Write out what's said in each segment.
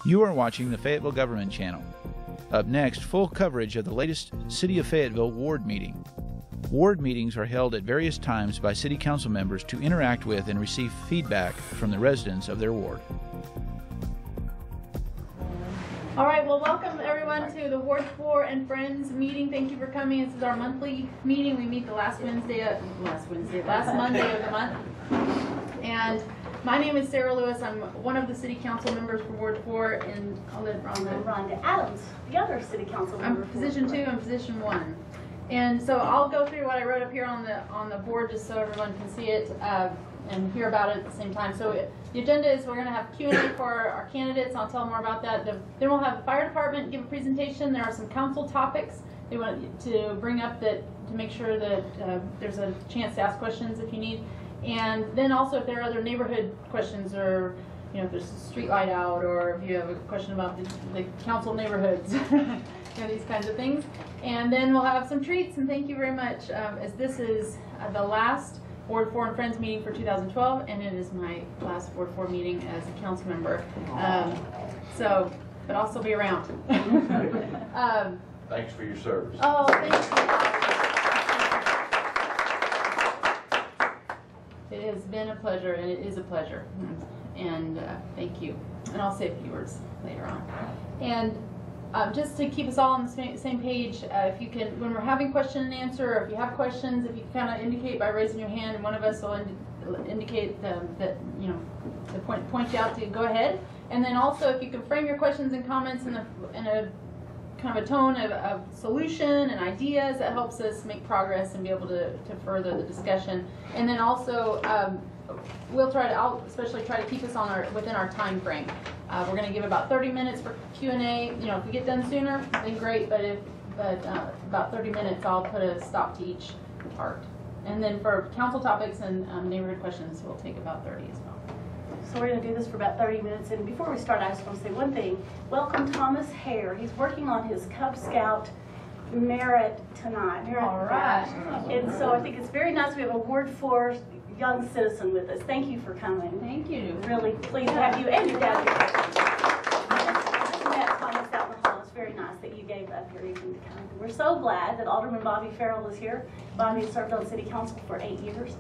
You are watching the Fayetteville Government Channel. Up next, full coverage of the latest City of Fayetteville Ward meeting. Ward meetings are held at various times by City Council members to interact with and receive feedback from the residents of their ward. All right, well, welcome everyone to the Ward 4 and Friends meeting. Thank you for coming. This is our monthly meeting. We meet the last Monday of the month. And my name is Sarah Lewis. I'm one of the City Council members for Ward 4, and I'll let Rhonda Adams, the other City Council member. I'm position 2 and position 1. And so I'll go through what I wrote up here on the board just so everyone can see it and hear about it at the same time. So the agenda is we're going to have Q&A for our candidates. I'll tell more about that. Then we'll have the fire department give a presentation. There are some council topics they want to bring up to make sure that there's a chance to ask questions if you need. And then also if there are other neighborhood questions, or if there's a street light out, or if you have a question about the council neighborhoods, these kinds of things. And then we'll have some treats, and thank you very much, as this is the last Ward 4 and Friends meeting for 2012, and it is my last Ward 4 meeting as a council member. But I'll still be around. Thanks for your service. Oh, thank you. It has been a pleasure, and it is a pleasure. And thank you. And I'll say a few words later on. And just to keep us all on the same page, if you can, when we're having question and answer, or if you have questions, if you kind of indicate by raising your hand, and one of us will indicate that point you out to go ahead. And then also, if you can frame your questions and comments in a kind of a tone of solution and ideas, that helps us make progress and be able to further the discussion. And then also, I'll especially try to keep us within our time frame. We're going to give about 30 minutes for Q&A. If we get done sooner, then great. But about 30 minutes, I'll put a stop to each part. And then for council topics and neighborhood questions, we'll take about 30 as well. So we're going to do this for about 30 minutes. And before we start, I just want to say one thing. Welcome Thomas Hare. He's working on his Cub Scout merit tonight. All right. And so I think it's very nice we have a Ward 4 young citizen with us. Thank you for coming. Thank you. Really pleased to have you and your dad. I just met Thomas out in the hall. It's very nice that you gave up your evening to come. We're so glad that Alderman Bobby Farrell is here. Bobby served on City Council for 8 years.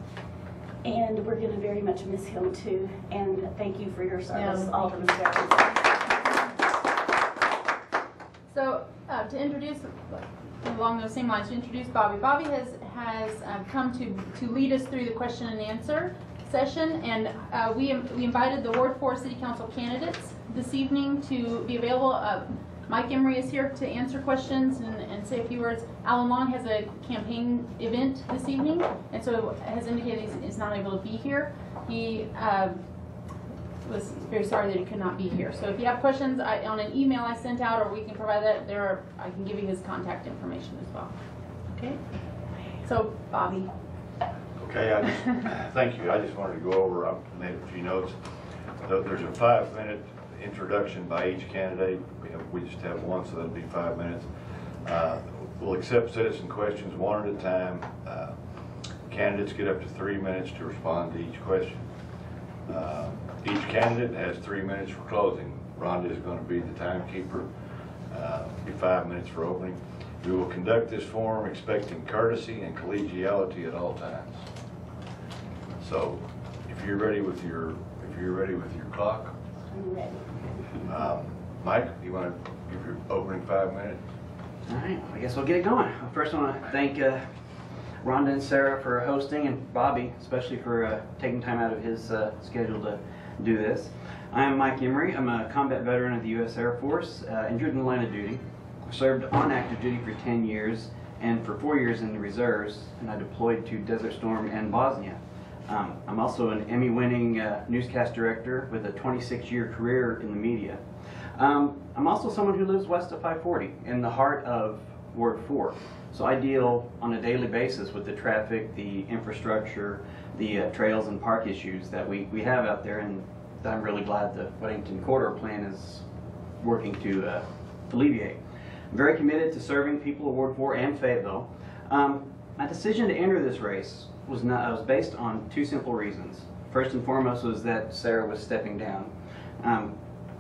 And we're going to very much miss him too. And thank you for your service, Alderman Farrell. So to introduce, along those same lines, to introduce Bobby. Bobby has come to lead us through the question and answer session, and we invited the Ward 4 City Council candidates this evening to be available. Mike Emery is here to answer questions and say a few words. Alan Long has a campaign event this evening, and so has indicated he's not able to be here. He was very sorry that he could not be here. So if you have questions on an email I sent out, or we can provide that, I can give you his contact information as well. Okay? So, Bobby. Okay, thank you. I just wanted to go over, I made a few notes. There's a 5-minute introduction by each candidate. We just have one, so that'll be 5 minutes. We'll accept citizen questions one at a time. Candidates get up to 3 minutes to respond to each question. Each candidate has 3 minutes for closing. Rhonda is going to be the timekeeper. Be 5 minutes for opening. We will conduct this forum expecting courtesy and collegiality at all times. So, if you're ready with your clock, I'm ready. Mike, you want to give your opening 5 minutes? All right, I guess we'll get it going. First, I want to thank Rhonda and Sarah for hosting, and Bobby especially for taking time out of his schedule to do this. I am Mike Emery. I'm a combat veteran of the U.S. Air Force, injured in the line of duty. I served on active duty for 10 years and for 4 years in the reserves, and I deployed to Desert Storm and Bosnia. I'm also an Emmy-winning newscast director with a 26-year career in the media. I'm also someone who lives west of 540 in the heart of Ward 4. So I deal on a daily basis with the traffic, the infrastructure, the trails and park issues that we have out there, and that I'm really glad the Weddington Corridor Plan is working to alleviate. I'm very committed to serving people of Ward 4 and Fayetteville. My decision to enter this race was based on two simple reasons. First and foremost was that Sarah was stepping down.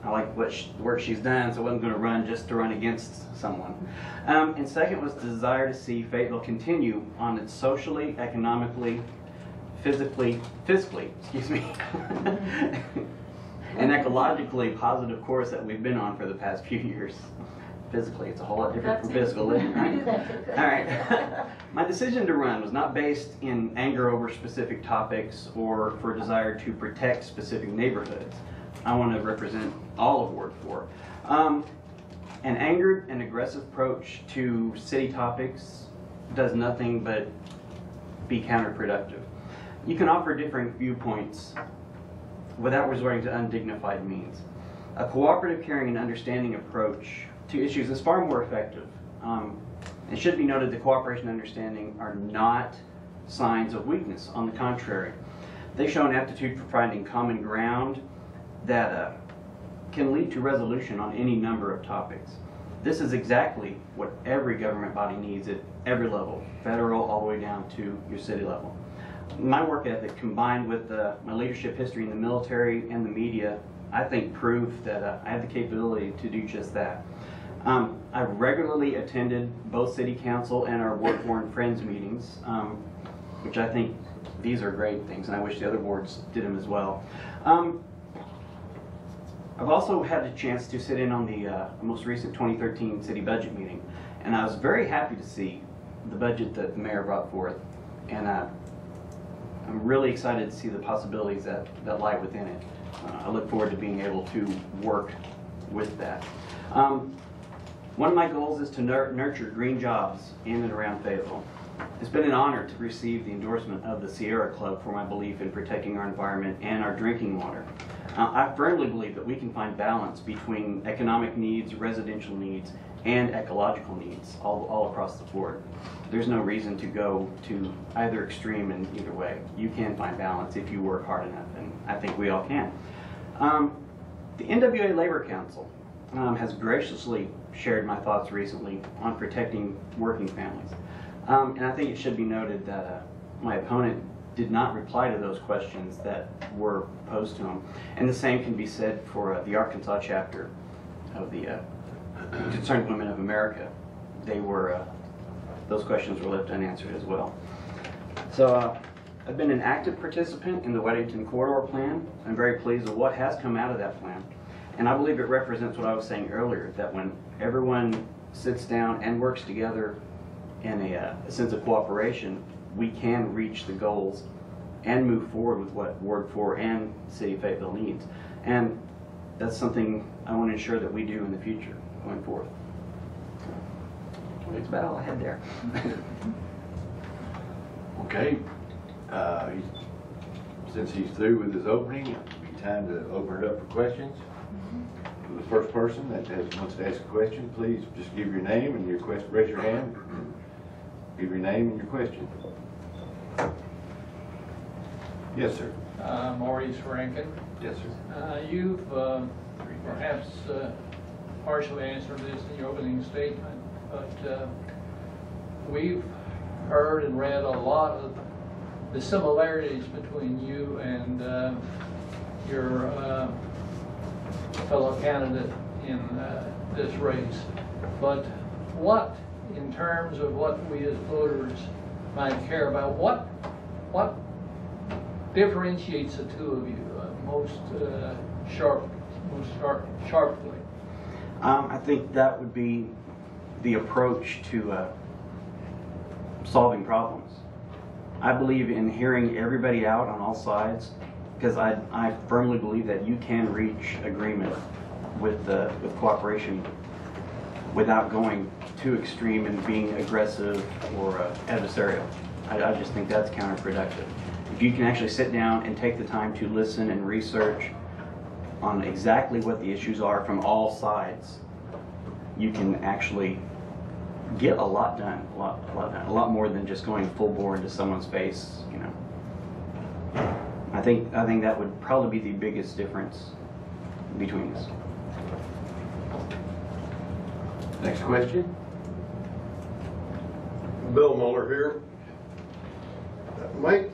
I like the work she's done, so I wasn't going to run just to run against someone. And second was the desire to see Fayetteville continue on its socially, economically, fiscally, excuse me, and ecologically positive course that we've been on for the past few years. Physically, it's a whole lot different from physical living, right? We do that too. All right. My decision to run was not based in anger over specific topics or for a desire to protect specific neighborhoods. I want to represent all of Ward 4. An angered and aggressive approach to city topics does nothing but be counterproductive. You can offer different viewpoints without resorting to undignified means. A cooperative, caring, and understanding approach to issues is far more effective. It should be noted that cooperation and understanding are not signs of weakness. On the contrary, they show an aptitude for finding common ground that can lead to resolution on any number of topics. This is exactly what every government body needs at every level, federal all the way down to your city level. My work ethic combined with my leadership history in the military and the media, I think prove that I have the capability to do just that. I've regularly attended both City Council and our Ward 4 and Friends meetings, which I think these are great things, and I wish the other boards did them as well. I've also had a chance to sit in on the most recent 2013 city budget meeting, and I was very happy to see the budget that the mayor brought forth, and I'm really excited to see the possibilities that lie within it. I look forward to being able to work with that. One of my goals is to nurture green jobs in and around Fayetteville. It's been an honor to receive the endorsement of the Sierra Club for my belief in protecting our environment and our drinking water. I firmly believe that we can find balance between economic needs, residential needs, and ecological needs all across the board. There's no reason to go to either extreme in either way. You can find balance if you work hard enough, and I think we all can. The NWA Labor Council has graciously shared my thoughts recently on protecting working families. And I think it should be noted that my opponent did not reply to those questions that were posed to him. And the same can be said for the Arkansas chapter of the Concerned Women of America. They were, those questions were left unanswered as well. So I've been an active participant in the Weddington Corridor Plan. I'm very pleased with what has come out of that plan. And I believe it represents what I was saying earlier, that when everyone sits down and works together in a sense of cooperation, we can reach the goals and move forward with what Ward 4 and the City of Fayetteville needs. And that's something I want to ensure that we do in the future going forward. That's about all I had there. Okay. Since he's through with his opening, it'll be time to open it up for questions. For the first person that wants to ask a question, please just give your name and your question. Raise your hand. Give your name and your question. Yes, sir. Maurice Rankin. Yes, sir. You've perhaps partially answered this in your opening statement, but we've heard and read a lot of the similarities between you and your fellow candidate in this race. But what, in terms of what we as voters might care about, what differentiates the two of you most sharply? I think that would be the approach to solving problems. I believe in hearing everybody out on all sides, because I firmly believe that you can reach agreement with cooperation without going too extreme and being aggressive or adversarial. I just think that's counterproductive. If you can actually sit down and take the time to listen and research on exactly what the issues are from all sides, you can actually get a lot done, a lot more than just going full bore into someone's face, you know. I think that would probably be the biggest difference between us. Next question. Bill Muller here. Mike,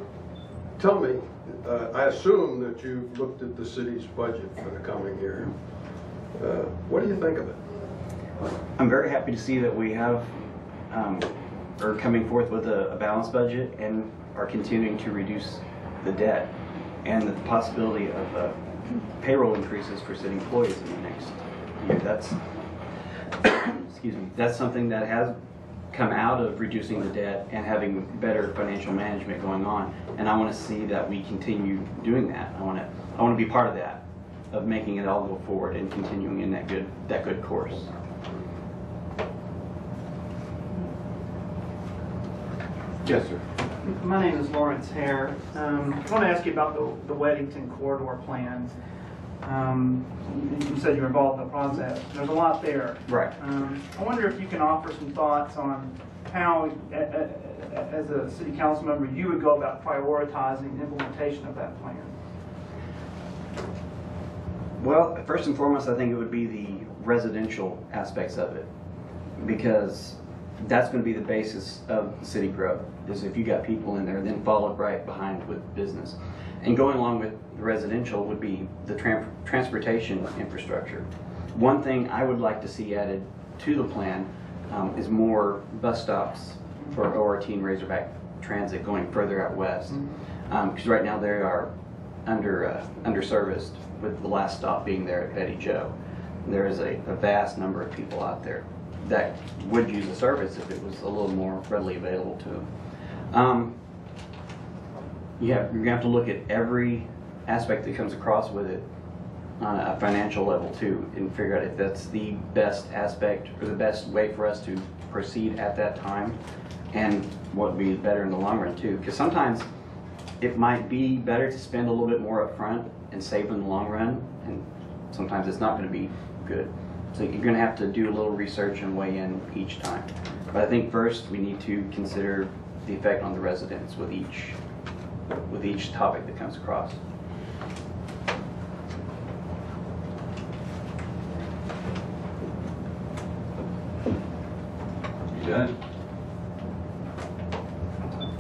tell me, I assume that you've looked at the city's budget for the coming year. What do you think of it? I'm very happy to see that we have, are coming forth with a balanced budget and are continuing to reduce the debt and the possibility of payroll increases for city employees in the next year. That's, excuse me, that's something that has come out of reducing the debt and having better financial management going on. And I want to see that we continue doing that. I want to be part of that, of making it all go forward and continuing in that good course. Yes, sir. My name is Lawrence Hare. I want to ask you about the Weddington corridor plans. You said you were involved in the process. There's a lot there. Right. I wonder if you can offer some thoughts on how, as a city council member, you would go about prioritizing the implementation of that plan. Well, first and foremost, I think it would be the residential aspects of it, because that's going to be the basis of city growth, is if you got people in there, then followed right behind with business. And going along with the residential would be the transportation infrastructure. One thing I would like to see added to the plan is more bus stops for ORT and Razorback Transit going further out west. Because right now they are underserviced, with the last stop being there at Betty Joe. There is a vast number of people out there that would use the service if it was a little more readily available to them. You're going to have to look at every aspect that comes across with it on a financial level too, and figure out if that's the best aspect or the best way for us to proceed at that time, and what would be better in the long run too. Because sometimes it might be better to spend a little bit more up front and save in the long run, and sometimes it's not going to be good. So you're going to have to do a little research and weigh in each time. But I think first we need to consider the effect on the residents with each topic that comes across. You done?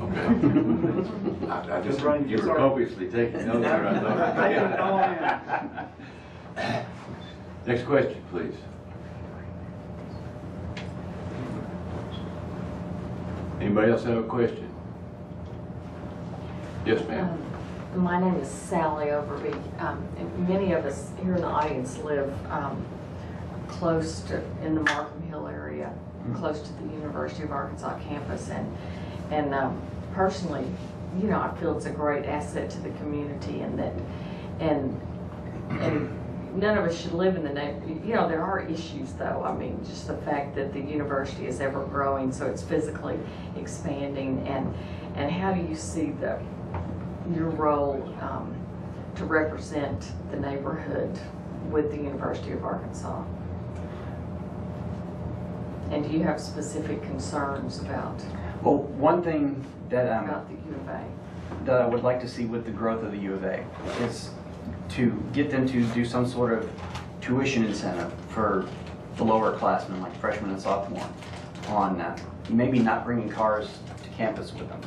Okay. I just, you were copiously taking notes there. I thought. I took it all in. Next question, please. Anybody else have a question? Yes, ma'am. My name is Sally Overby. And many of us here in the audience live close to, in the Markham Hill area, close to the University of Arkansas campus, and personally, you know, I feel it's a great asset to the community, and that, and none of us should live in the neighborhood. You know, there are issues though. I mean, just the fact that the university is ever growing, so it's physically expanding, and how do you see your role to represent the neighborhood with the University of Arkansas? And do you have specific concerns about Well, one thing that the U of A? that I would like to see with the growth of the U of A is to get them to do some sort of tuition incentive for the lower classmen, like freshmen and sophomore, on maybe not bringing cars to campus with them.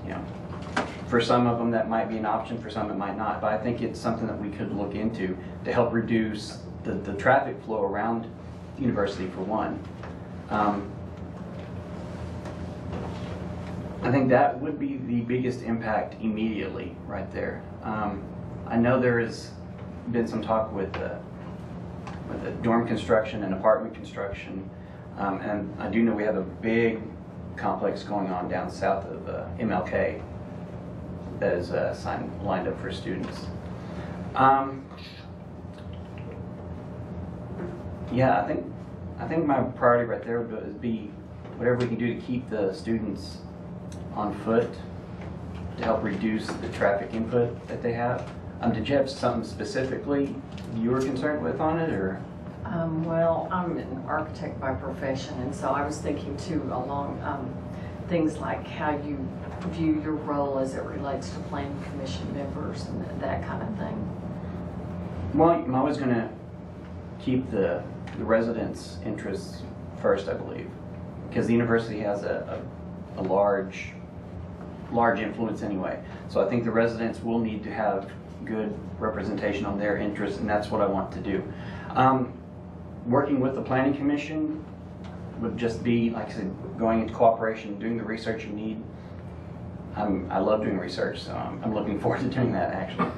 You know, for some of them that might be an option, for some it might not, but I think it's something that we could look into to help reduce the traffic flow around the university, for one. I think that would be the biggest impact immediately right there. I know there has been some talk with the dorm construction and apartment construction, and I do know we have a big complex going on down south of MLK that is lined up for students. Yeah, I think my priority right there would be whatever we can do to keep the students on foot to help reduce the traffic input that they have. Did you have something specifically you were concerned with on it, or? Well, I'm an architect by profession, and so I was thinking too along things like how you view your role as it relates to planning commission members and that kind of thing. Well, I'm always going to keep the residents' interests first, I believe, because the university has a large influence anyway. So I think the residents will need to have good representation on their interests, and that's what I want to do. Working with the Planning Commission would just be, like I said, going into cooperation, doing the research you need. I love doing research, so I'm looking forward to doing that, actually.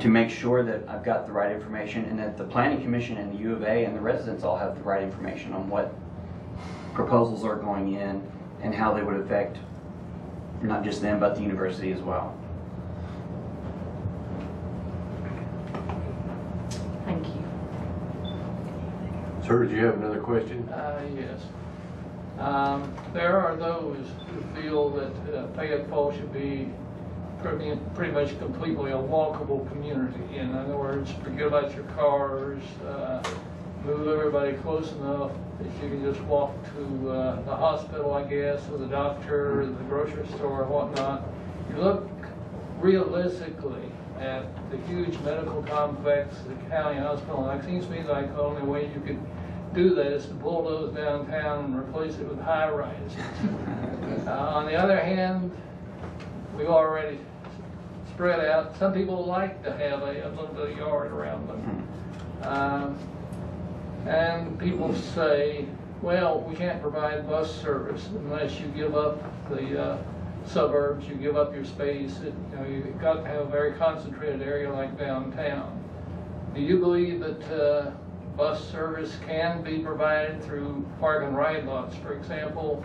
To make sure that I've got the right information, and that the Planning Commission and the U of A and the residents all have the right information on what proposals are going in and how they would affect not just them, but the university as well. Thank you. Sir, did you have another question? Yes. There are those who feel that Fayetteville should be pretty much completely a walkable community. In other words, forget about your cars, move everybody close enough that you can just walk to the hospital, I guess, or the doctor, or the grocery store, or whatnot. You look realistically at the huge medical complex, the county hospital, and it seems to me like the only way you could do that is to bulldoze downtown and replace it with high-rises. On the other hand, we've already spread out. Some people like to have a little bit of yard around them. And people say, well, we can't provide bus service unless you give up the suburbs, you give up your space. You've got to have a very concentrated area like downtown. Do you believe that bus service can be provided through park and ride lots, for example,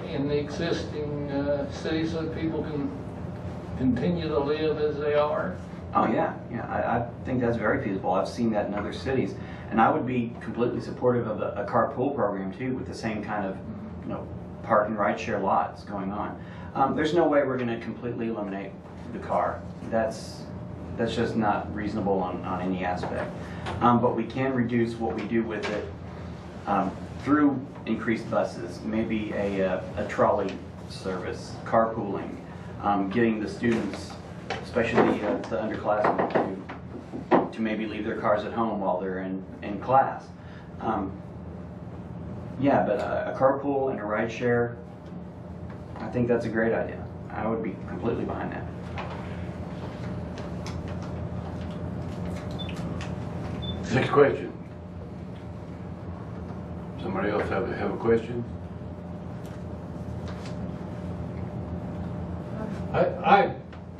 in the existing cities so that people can continue to live as they are? Oh yeah, I think that's very feasible. I've seen that in other cities, and I would be completely supportive of a carpool program too, with the same kind of, park and ride share lots going on. There's no way we're going to completely eliminate the car. That's just not reasonable on any aspect. But we can reduce what we do with it through increased buses, maybe a trolley service, carpooling, getting the students, especially the underclassmen, to maybe leave their cars at home while they're in class. Yeah, but a carpool and a ride share, I think that's a great idea. I would be completely behind that. Next question. Somebody else have a question? I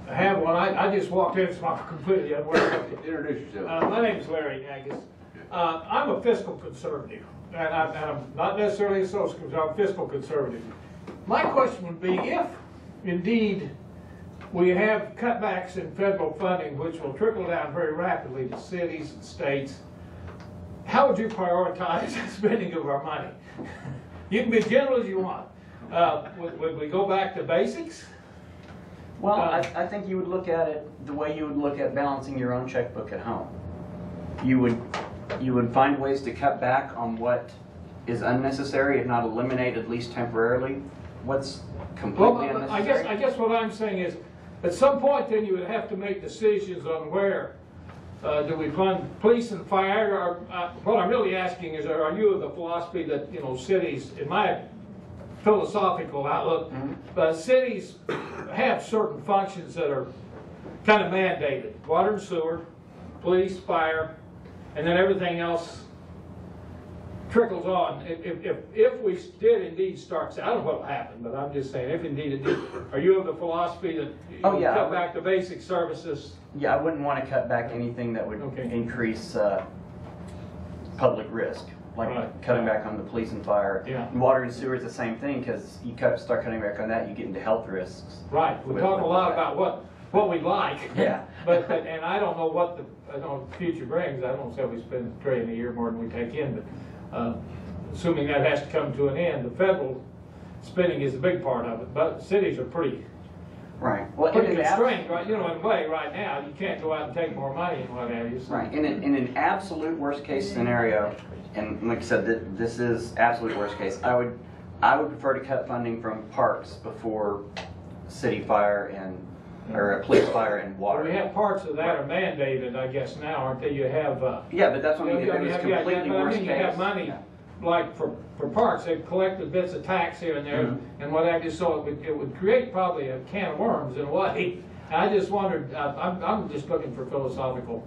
have one. I just walked in, so I'm completely unaware. Introduce yourself. My name is Larry Agus. I'm a fiscal conservative, and I'm not necessarily a social conservative, I'm a fiscal conservative. My question would be, if indeed we have cutbacks in federal funding, which will trickle down very rapidly to cities and states, how would you prioritize the spending of our money? You can be general as you want. Would we go back to basics? Well, I think you would look at it the way you would look at balancing your own checkbook at home. You would find ways to cut back on what is unnecessary, if not eliminate at least temporarily what's completely unnecessary. I guess what I'm saying is, at some point then you would have to make decisions on where. Do we fund police and fire? Or, what I'm really asking is, are you of the philosophy that, cities, in my philosophical outlook, cities have certain functions that are kind of mandated. Water and sewer, police, fire, and then everything else trickles on. If we did indeed start, I don't know what will happen, but I'm just saying, if indeed it did, are you of the philosophy that you cut back the basic services? Yeah, I wouldn't want to cut back anything that would increase public risk, like cutting back on the police and fire. Yeah. And water and sewer is the same thing, because you start cutting back on that, you get into health risks. Right. We talk a lot about what we like. Yeah. but and I don't know what the future brings. I don't say we spend $1 trillion a year more than we take in, but assuming that has to come to an end, the federal spending is a big part of it. But cities are pretty pretty constrained, right? In a way, right now you can't go out and take more money and what have you. So. Right. In an absolute worst case scenario, and like I said, this is absolute worst case. I would prefer to cut funding from parks before city fire or police fire and water. Well, we have parts of that are mandated, I guess now, aren't they? You have yeah, but that's what I mean. It was completely worst case. You have money. Like for parks, they've collected bits of tax here and there and what have you, so it would create probably a can of worms in a way. I just wondered, I'm just looking for philosophical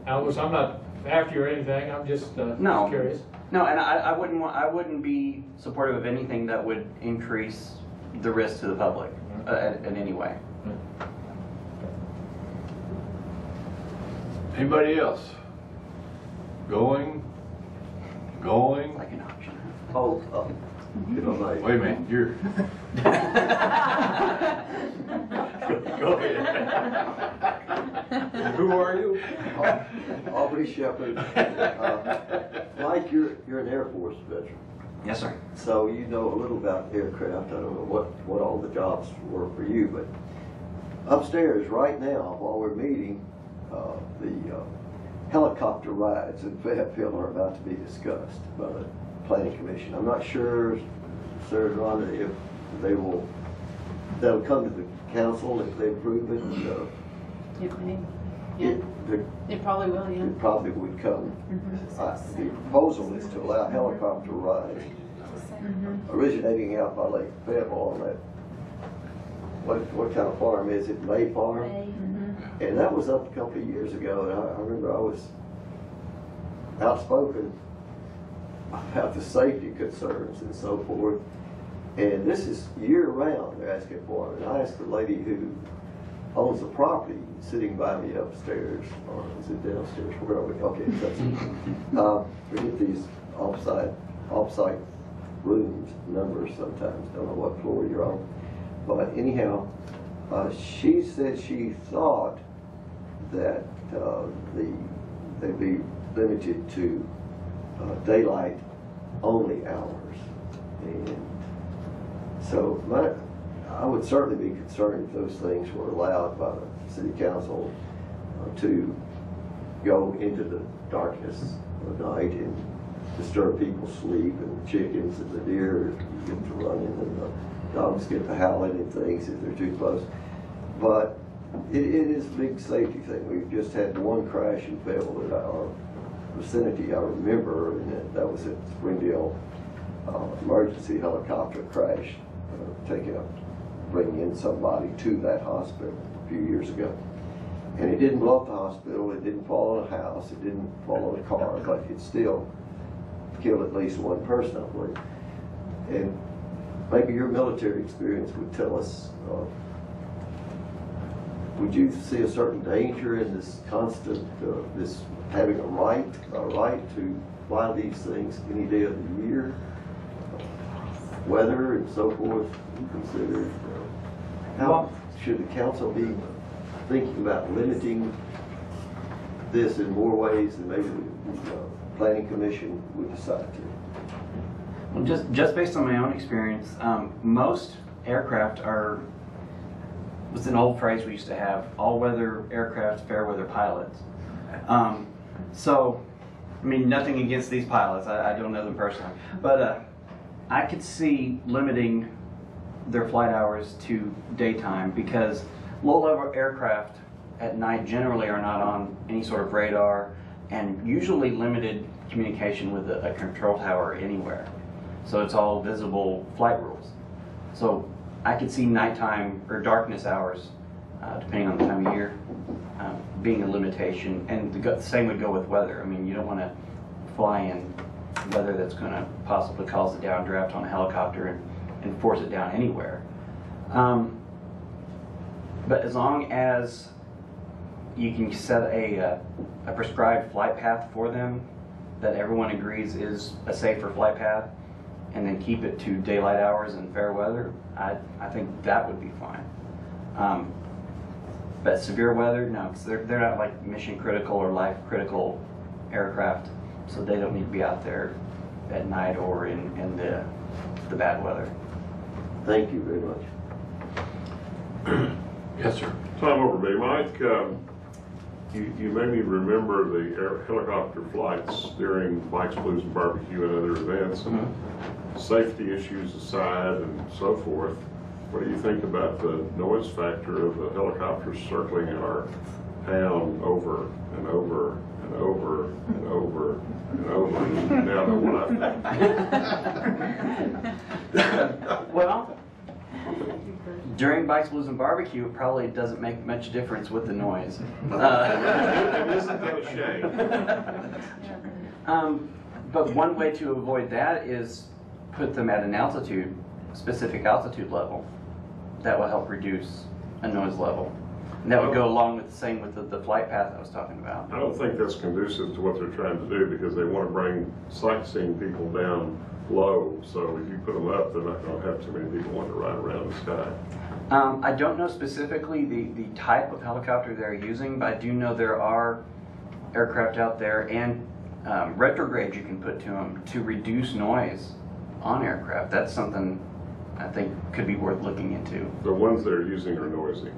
outlooks. I'm not after you or anything, I'm just No. curious. No, and I wouldn't be supportive of anything that would increase the risk to the public in any way. Anybody else? Going? Like an option. Oh, if I may. Wait a minute, you're. Go ahead. Who are you? Aubrey Shepherd. Mike, you're an Air Force veteran, Yes, sir. so you know a little about aircraft. I don't know what all the jobs were for you, but upstairs right now, while we're meeting, the helicopter rides in Fayetteville are about to be discussed by the Planning Commission. I'm not sure, Sarah Rhonda, if that'll come to the council if they approve it. It may. Yeah. It probably will, yeah. It probably would come. The proposal is to allow helicopter rides originating out by Lake Fayetteville on that, what kind of farm is it? May Farm? And that was up a couple of years ago, and I remember I was outspoken about the safety concerns and so forth. And this is year-round they're asking for it. And I asked the lady who owns the property sitting by me upstairs, or is it downstairs? Where are we? Okay, that's it. We get these off-site rooms, numbers sometimes, don't know what floor you're on. But anyhow, she said she thought that they'd be limited to daylight only hours. And so I would certainly be concerned if those things were allowed by the city council to go into the darkness of night and disturb people's sleep, and the chickens and the deer get to running, and the dogs get to howling and things if they're too close. But it is a big safety thing. We've just had one crash in Fayetteville in our vicinity, I remember, and that was at Springdale emergency helicopter crash, bringing in somebody to that hospital a few years ago. And it didn't blow up the hospital, it didn't fall on a house, it didn't fall on a car, but it still killed at least one person, I believe. And maybe your military experience would tell us, would you see a certain danger in this constant, this having a right to fly these things any day of the year? Weather and so forth considered. How should the council be thinking about limiting this in more ways than maybe the Planning Commission would decide to? Well, just based on my own experience, most aircraft are, what's an old phrase we used to have, all-weather aircraft, fair-weather pilots. So, I mean, nothing against these pilots, I don't know them personally, but I could see limiting their flight hours to daytime, because low-level aircraft at night generally are not on any sort of radar, and usually limited communication with a control tower anywhere. So it's all visible flight rules. So I could see nighttime or darkness hours, depending on the time of year, being a limitation. And the same would go with weather. I mean, you don't want to fly in weather that's going to possibly cause a downdraft on a helicopter and force it down anywhere. But as long as you can set a prescribed flight path for them that everyone agrees is a safer flight path, and then keep it to daylight hours and fair weather, I think that would be fine. But severe weather, no, because they're not like mission critical or life critical aircraft, so they don't need to be out there at night or in the bad weather. Thank you very much. Yes, sir. Tom Overby. Mike, you made me remember the helicopter flights during Mike's Blues and Barbecue and other events. Safety issues aside and so forth, what do you think about the noise factor of the helicopters circling in our town over and over and over and over and over? You now know what I think. Well, During Bikes, Blues, and Barbecue, it probably doesn't make much difference with the noise. Isn't that a shame? But one way to avoid that is put them at an altitude, specific altitude level. That will help reduce a noise level. And that would go along with the same with the flight path I was talking about. I don't think that's conducive to what they're trying to do because they want to bring sightseeing people down low. So if you put them up, they're not going to have too many people want to ride around the sky. I don't know specifically the type of helicopter they're using, but I do know there are aircraft out there and retrograde you can put to them to reduce noise on aircraft. That's something I think could be worth looking into. The ones they're using are noisy.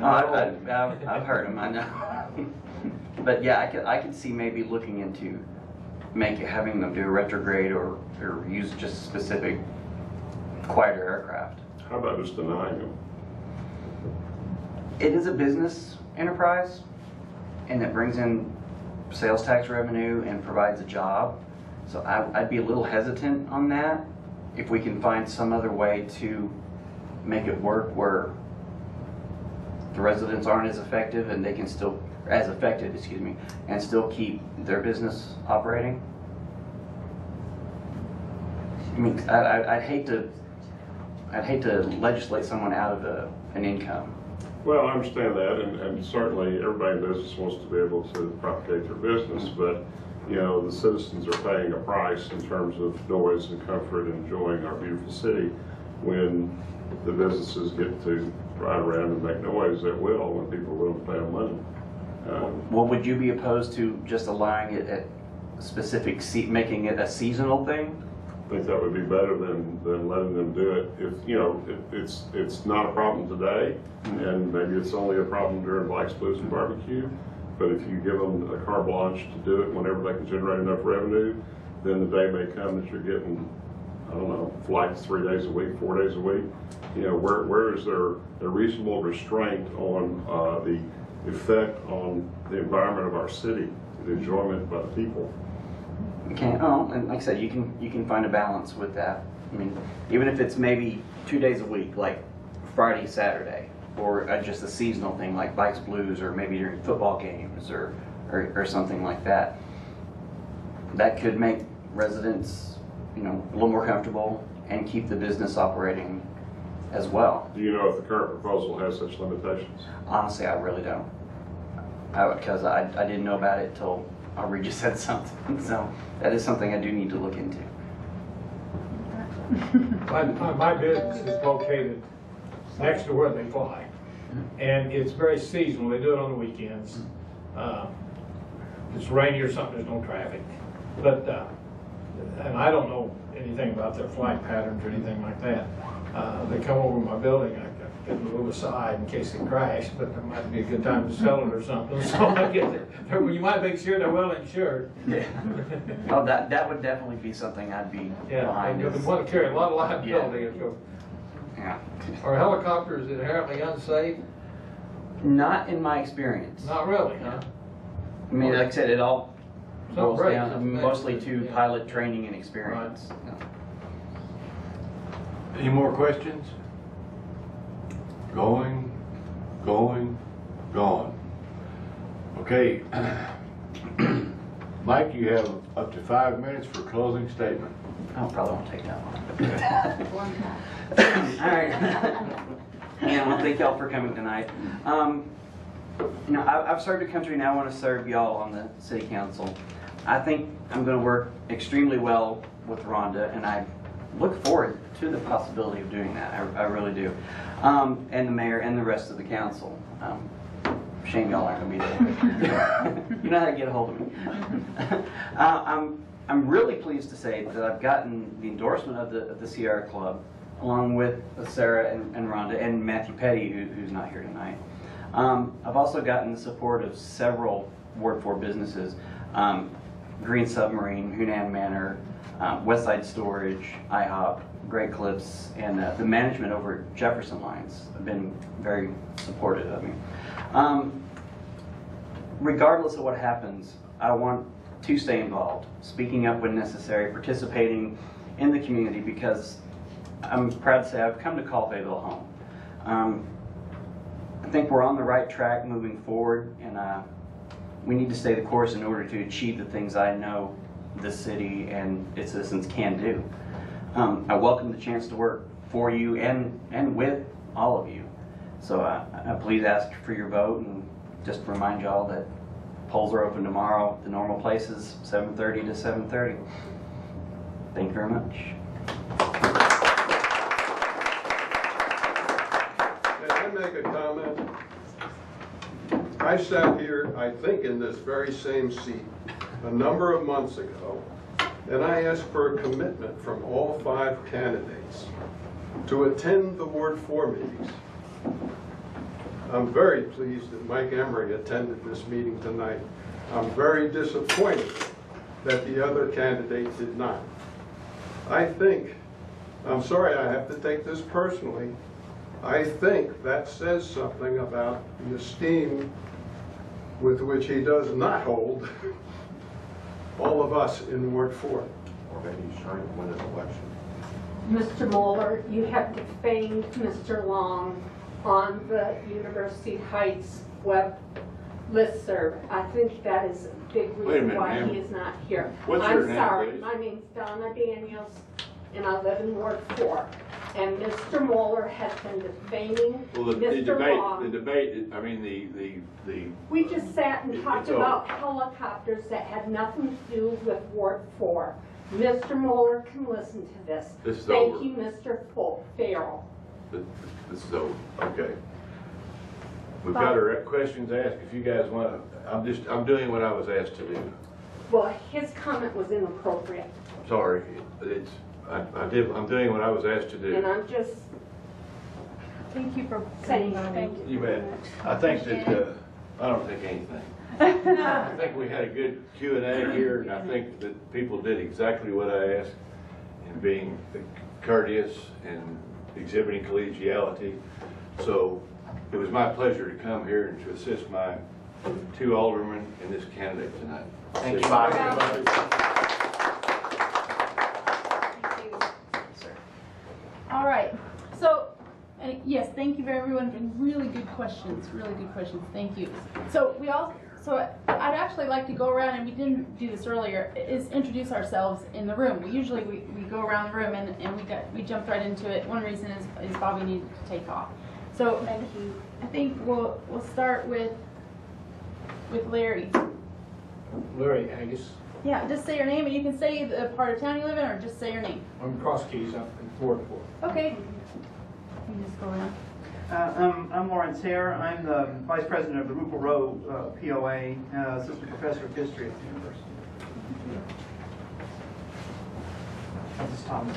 I've heard them, I know. But yeah, I could see maybe looking into having them do a retrograde or use just specific quieter aircraft. How about just denying them? It is a business enterprise, and it brings in sales tax revenue and provides a job. So I'd be a little hesitant on that. If we can find some other way to make it work where the residents aren't as effective and they can still, as affected, excuse me, and still keep their business operating. I mean, I'd hate to legislate someone out of an income. Well, I understand that, and certainly everybody in business wants to be able to propagate their business, but you know, the citizens are paying a price in terms of noise and comfort and enjoying our beautiful city. When the businesses get to ride around and make noise at will, when people are willing to pay them money. Well, would you be opposed to just allowing it at specific, making it a seasonal thing? I think that would be better than letting them do it. If you know, it's not a problem today, and maybe it's only a problem during Bikes, Blues, and Barbecue. But if you give them a carte blanche to do it whenever they can generate enough revenue, then the day may come that you're getting, I don't know, flights 3 days a week, 4 days a week. You know, where is there a reasonable restraint on the effect on the environment of our city, the enjoyment by the people? Okay. Oh, and like I said, you can find a balance with that. I mean, even if it's maybe 2 days a week, like Friday, Saturday, or just a seasonal thing like Bikes Blues, or maybe during football games or something like that. That could make residents, you know, a little more comfortable and keep the business operating as well. Do you know if the current proposal has such limitations? Honestly, I really don't. Because I didn't know about it till Aubrey just said something. So that is something I do need to look into. My business is located next to where they fly, and it's very seasonal. They do it on the weekends. If it's rainy or something, there's no traffic. But and I don't know anything about their flight patterns or anything like that. They come over my building. I get a little aside in case they crash, but there might be a good time to sell it or something. So I guess you might make sure they're well insured. Yeah. Oh, that would definitely be something I'd be behind. You want to carry a lot of liability. Yeah. Are helicopters inherently unsafe? Not in my experience. Not really, huh? I mean, like I said, it all boils breaks, down mostly to pilot training and experience. Right. No. Any more questions? Going, gone. Okay. Mike, you have up to 5 minutes for closing statement. Oh, probably won't take that long. All right. Yeah, well, thank y'all for coming tonight. You know, I've served the country, now I want to serve y'all on the city council. I think I'm going to work extremely well with Rhonda, and I look forward to the possibility of doing that. I really do. And the mayor and the rest of the council. Shame y'all aren't going to be there. You know how to get a hold of me. I'm really pleased to say that I've gotten the endorsement of the Sierra Club, along with Sarah and Rhonda and Matthew Petty, who's not here tonight. I've also gotten the support of several Ward 4 businesses, Green Submarine, Hunan Manor, Westside Storage, IHOP, Great Cliffs, and the management over at Jefferson Lines have been very supportive of me. Regardless of what happens, I want to stay involved, speaking up when necessary, participating in the community, because I'm proud to say I've come to call Fayetteville home. I think we're on the right track moving forward, and we need to stay the course in order to achieve the things I know this city and its citizens can do. I welcome the chance to work for you and with all of you. So please ask for your vote, and just remind y'all that polls are open tomorrow. The normal place is 7:30 to 7:30. Thank you very much. Can I make a comment? I sat here, I think in this very same seat, a number of months ago, and I asked for a commitment from all 5 candidates to attend the Ward 4 meetings. I'm very pleased that Mike Emery attended this meeting tonight. I'm very disappointed that the other candidate did not. I think, I'm sorry I have to take this personally, I think that says something about the esteem with which he does not hold all of us in Ward 4. Or maybe he's trying to win an election. Mr. Moeller, you have defamed Mr. Long on the University Heights web listserv. I think that is a big reason why he is not here. What's your name, I'm sorry. please? My name's Donna Daniels, and I live in Ward 4. And Mr. Moeller has been defaming Mr. Long. We just sat and talked about helicopters that had nothing to do with Ward 4. Mr. Moeller can listen to this. Thank you, Mr. Farrell. This is over. Okay. We've got our questions asked. If you guys want to, I'm doing what I was asked to do. Well, his comment was inappropriate. Sorry. I'm doing what I was asked to do. And I'm just Thank you for saying thank You bet. I think that, I don't think anything. I think we had a good Q&A here, and I think that people did exactly what I asked in being courteous and exhibiting collegiality. So it was my pleasure to come here and to assist my 2 aldermen and this candidate tonight. Thank you, Bobby. All right. So, yes, thank you for everyone for really good questions. Really good questions. Thank you. So I'd actually like to go around, and we didn't do this earlier, is introduce ourselves in the room. We go around the room and we jumped right into it. One reason is Bobby needed to take off. So I think we'll start with Larry. Larry Agus. Yeah, just say your name, and you can say the part of town you live in, or just say your name. I'm Cross Keys. I'm in Ward 4. Okay. You can just go around. I'm Lawrence Hare. I'm the Vice President of the Rupel Row POA, Assistant Professor of History at the University. This is Thomas.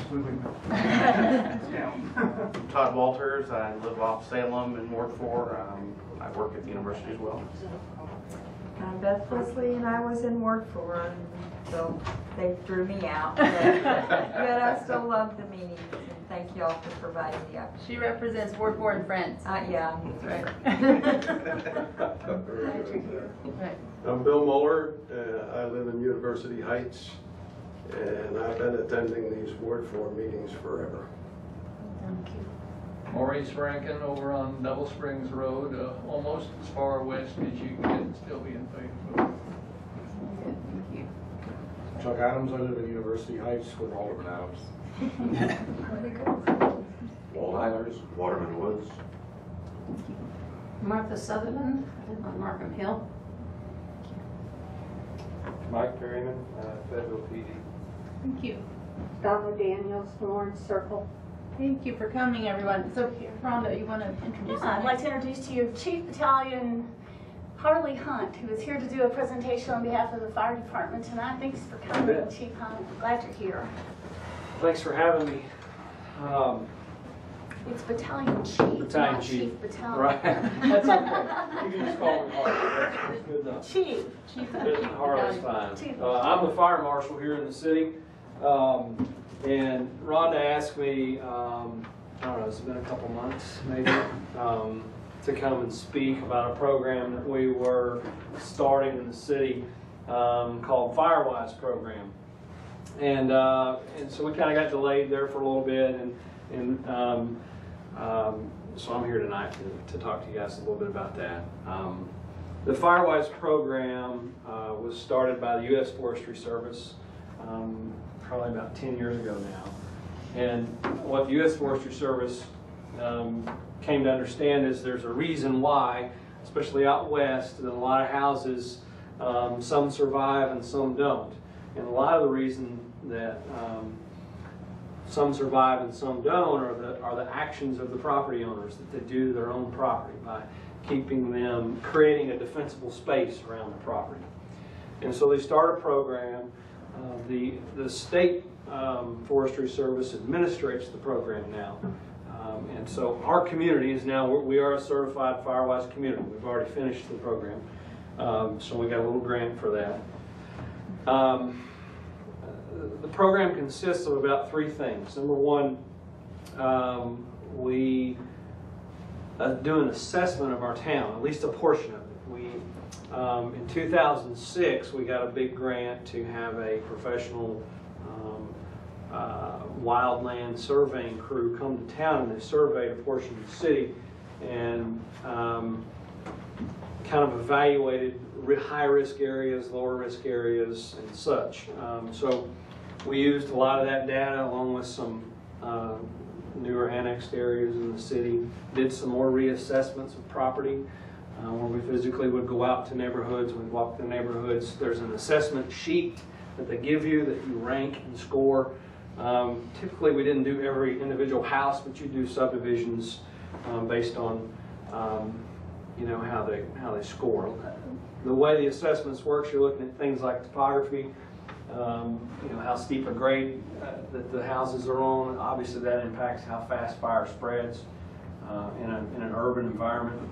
Todd Walters. I live off Salem in Ward 4. I work at the university as well. I'm Beth Leslie, and I was in Ward 4, so they threw me out. But I still love the meetings, and thank you all for providing the opportunity. She represents Ward 4 and Friends. Yeah, right. I'm Bill Muller. I live in University Heights, and I've been attending these Ward 4 meetings forever. Thank you. Maurice Rankin over on Double Springs Road, almost as far west as you can get and still be in Fayetteville. Thank you. Chuck Adams, I live in University Heights with Alderman Adams. Walt Eilers, Waterman Woods. Martha Sutherland, I live on Markham Hill. Mike Perryman, Fayetteville PD. Thank you. Donna Daniels, Lawrence Circle. Thank you for coming, everyone. So, Rhonda, you want to introduce? I'd like to introduce to you Chief Battalion Harley Hunt, who is here to do a presentation on behalf of the fire department tonight. Thanks for coming, Chief Hunt. I'm glad you're here. Thanks for having me. It's Battalion Chief, not Chief Battalion. Right. That's okay. You can just call me Harley. That's good enough. Chief. Harley's fine. I'm the fire marshal here in the city. And Rhonda asked me, I don't know, it's been a couple months maybe, to come and speak about a program that we were starting in the city called Firewise Program. And so we kind of got delayed there for a little bit, and And so I'm here tonight to talk to you guys a little bit about that. The Firewise program was started by the U.S. Forestry Service probably about 10 years ago now. And what the U.S. Forestry Service came to understand is there's a reason why, especially out west, that a lot of houses, some survive and some don't. And a lot of the reason that some survive and some don't are the actions of the property owners that they do to their own property by creating a defensible space around the property. And so they start a program. The state Forestry Service administrates the program now. And so our community is now, we are a certified Firewise community. We've already finished the program. So we got a little grant for that. The program consists of about 3 things. Number one, we do an assessment of our town, at least a portion of it. In 2006, we got a big grant to have a professional wildland surveying crew come to town, and they surveyed a portion of the city and kind of evaluated high-risk areas, lower-risk areas, and such. So we used a lot of that data along with some newer annexed areas in the city, did some more reassessments of property where we physically would go out to neighborhoods, we'd walk the neighborhoods. There's an assessment sheet that they give you that you rank and score. Typically we didn't do every individual house, but you do subdivisions based on you know, how they score. The way the assessments works, you're looking at things like topography, you know, how steep a grade that the houses are on. Obviously that impacts how fast fire spreads in an urban environment.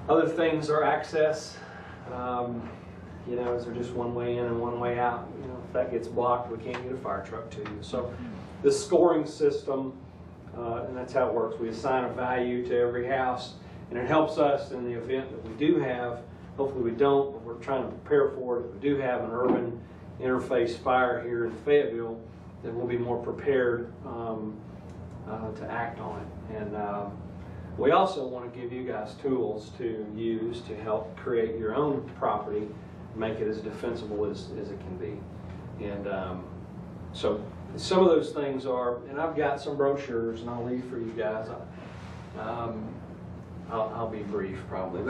Other things are access. You know, is there just one way in and one way out? You know, if that gets blocked, we can't get a fire truck to you. So the scoring system, and that's how it works. We assign a value to every house, and it helps us in the event that we do have, hopefully we don't, but we're trying to prepare for it. If we do have an urban interface fire here in Fayetteville, then we'll be more prepared to act on it. And we also want to give you guys tools to use to help create your own property, make it as defensible as it can be. And so some of those things are, and I've got some brochures and I'll leave for you guys. I'll be brief probably,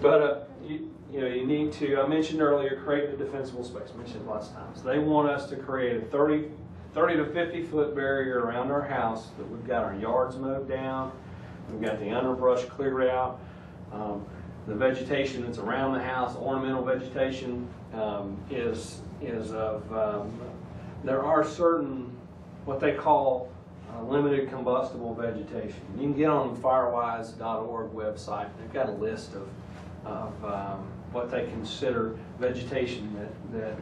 but you know, you need to, I mentioned earlier, create a defensible space. I mentioned it lots of times. They want us to create a 30 to 50 foot barrier around our house, that we've got our yards mowed down, we've got the underbrush cleared out, the vegetation that's around the house, ornamental vegetation, is of, there are certain, what they call limited combustible vegetation. You can get on the firewise.org website. They've got a list of what they consider vegetation that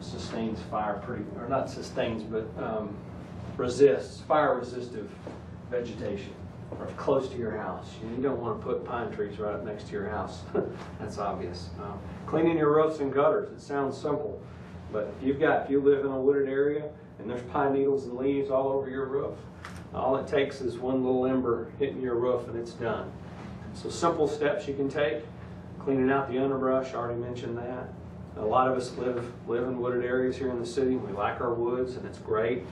sustains fire pretty, or not sustains, but resists, fire-resistive vegetation, or close to your house. You don't want to put pine trees right up next to your house. That's obvious. Cleaning your roofs and gutters. It sounds simple, but if you live in a wooded area and there's pine needles and leaves all over your roof, all it takes is one little ember hitting your roof and it's done. So simple steps you can take. Cleaning out the underbrush, I already mentioned that. A lot of us live in wooded areas here in the city. We like our woods and it's great.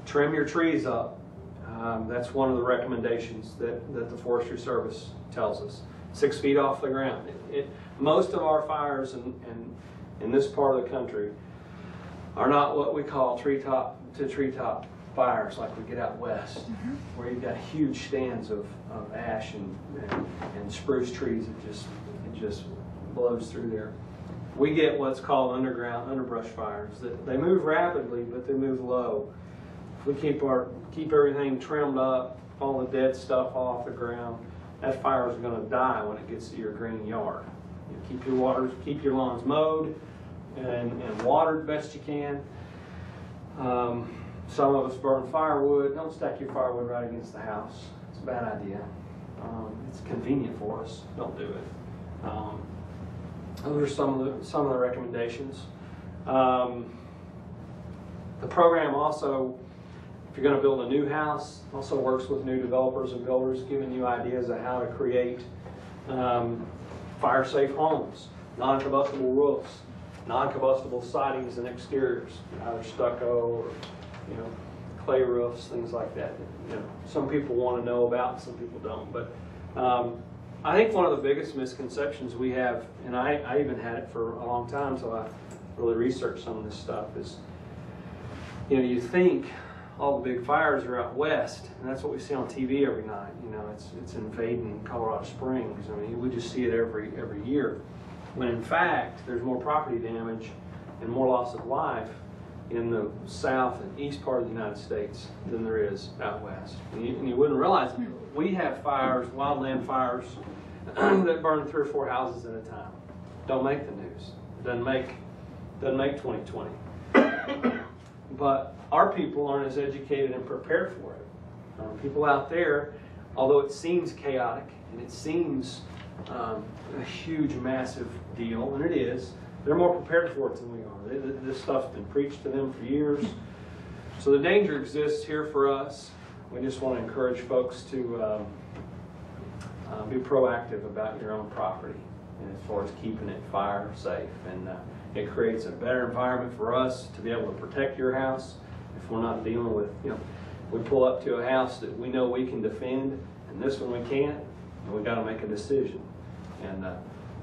Trim your trees up. That's one of the recommendations that the Forestry Service tells us. 6 feet off the ground. Most of our fires in this part of the country are not what we call treetop to treetop fires like we get out west, where you've got huge stands of ash and spruce trees. It just blows through there. We get what's called underbrush fires. They move rapidly, but they move low. If we keep everything trimmed up, all the dead stuff off the ground, that fire is going to die when it gets to your green yard. You keep your lawns mowed and watered best you can. Some of us burn firewood. Don't stack your firewood right against the house. It's a bad idea. It's convenient for us. Don't do it. Those are some of the recommendations. The program also, if you're going to build a new house, also works with new developers and builders, giving you ideas of how to create fire-safe homes, non-combustible roofs, non-combustible sidings and exteriors, either stucco or, you know, clay roofs, things like that. You know, some people want to know about, some people don't. But I think one of the biggest misconceptions we have, and I even had it for a long time, so I really researched some of this stuff, is, you know, you think all the big fires are out west, and that's what we see on TV every night. You know, it's invading Colorado Springs. I mean, we just see it every year. When in fact, there's more property damage and more loss of life in the south and east part of the United States than there is out west. And you wouldn't realize it. We have fires, wildland fires, that burn 3 or 4 houses at a time. Don't make the news. It doesn't make 2020. But our people aren't as educated and prepared for it. People out there, although it seems chaotic and it seems a huge, massive deal, and it is, they're more prepared for it than we are. This stuff's been preached to them for years. So the danger exists here for us. We just want to encourage folks to be proactive about your own property, and as far as keeping it fire safe. And it creates a better environment for us to be able to protect your house if we're not dealing with, you know, we pull up to a house that we know we can defend, and this one we can't, and we got to make a decision. And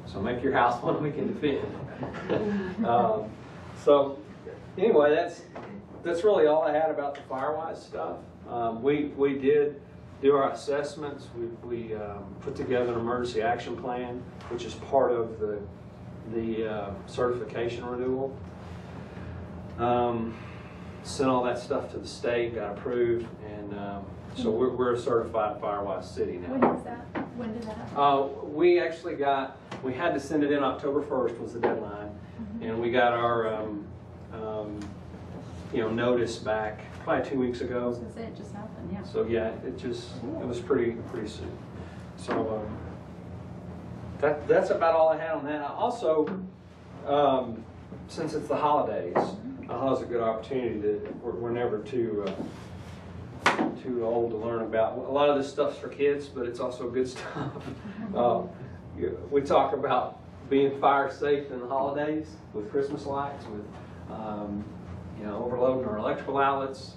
so make your house one we can defend. So anyway, that's really all I had about the Firewise stuff. We did do our assessments. We put together an emergency action plan, which is part of the certification renewal. Sent all that stuff to the state, got approved, and so we're a certified Firewise city now. When is that? When did that happen? We actually we had to send it in October 1st was the deadline, and we got our you know, notice back probably 2 weeks ago. I was gonna say it just happened, yeah. So yeah, it was pretty soon. So that's about all I had on that. I also, since it's the holidays, I thought it was a good opportunity to, we're never too old to learn about. A lot of this stuff's for kids, but it's also good stuff. We talk about being fire safe in the holidays with Christmas lights, with you know, overloading our electrical outlets,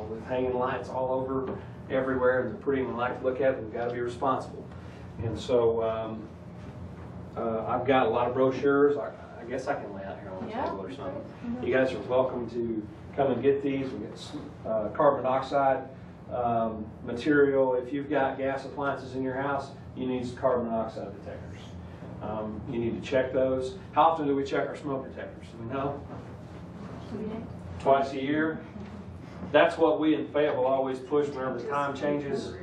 with hanging lights all over everywhere. They're pretty and we like to look at them. We've got to be responsible. And so I've got a lot of brochures. I guess I can lay out here on the table or something. You guys are welcome to come and get these. We get carbon monoxide material. If you've got gas appliances in your house, you need carbon monoxide detectors. You need to check those. How often do we check our smoke detectors? Do we know? Twice a year. That's what we in Fayetteville always push whenever the time changes.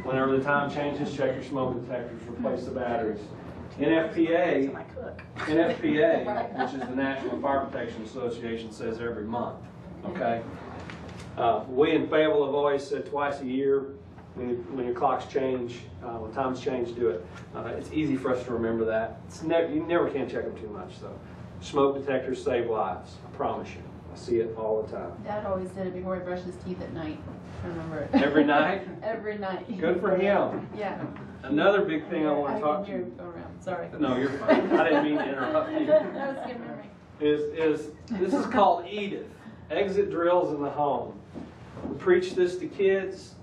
Whenever the time changes, check your smoke detectors, replace the batteries. NFPA, which is the National Fire Protection Association, says every month. Okay. We in Fayetteville have always said twice a year. When your clocks change, when times change, do it. It's easy for us to remember that. You never can check them too much, though. Smoke detectors save lives. I promise you. I see it all the time. Dad always did it before he brushed his teeth at night. I remember it. Every night? Every night. Good for him. Yeah. Another big thing I want to talk to you. Go around. Sorry. No, you're fine. I didn't mean to interrupt you. That was a good memory. This is called EDITH, Exit Drills in the Home. We preach this to kids.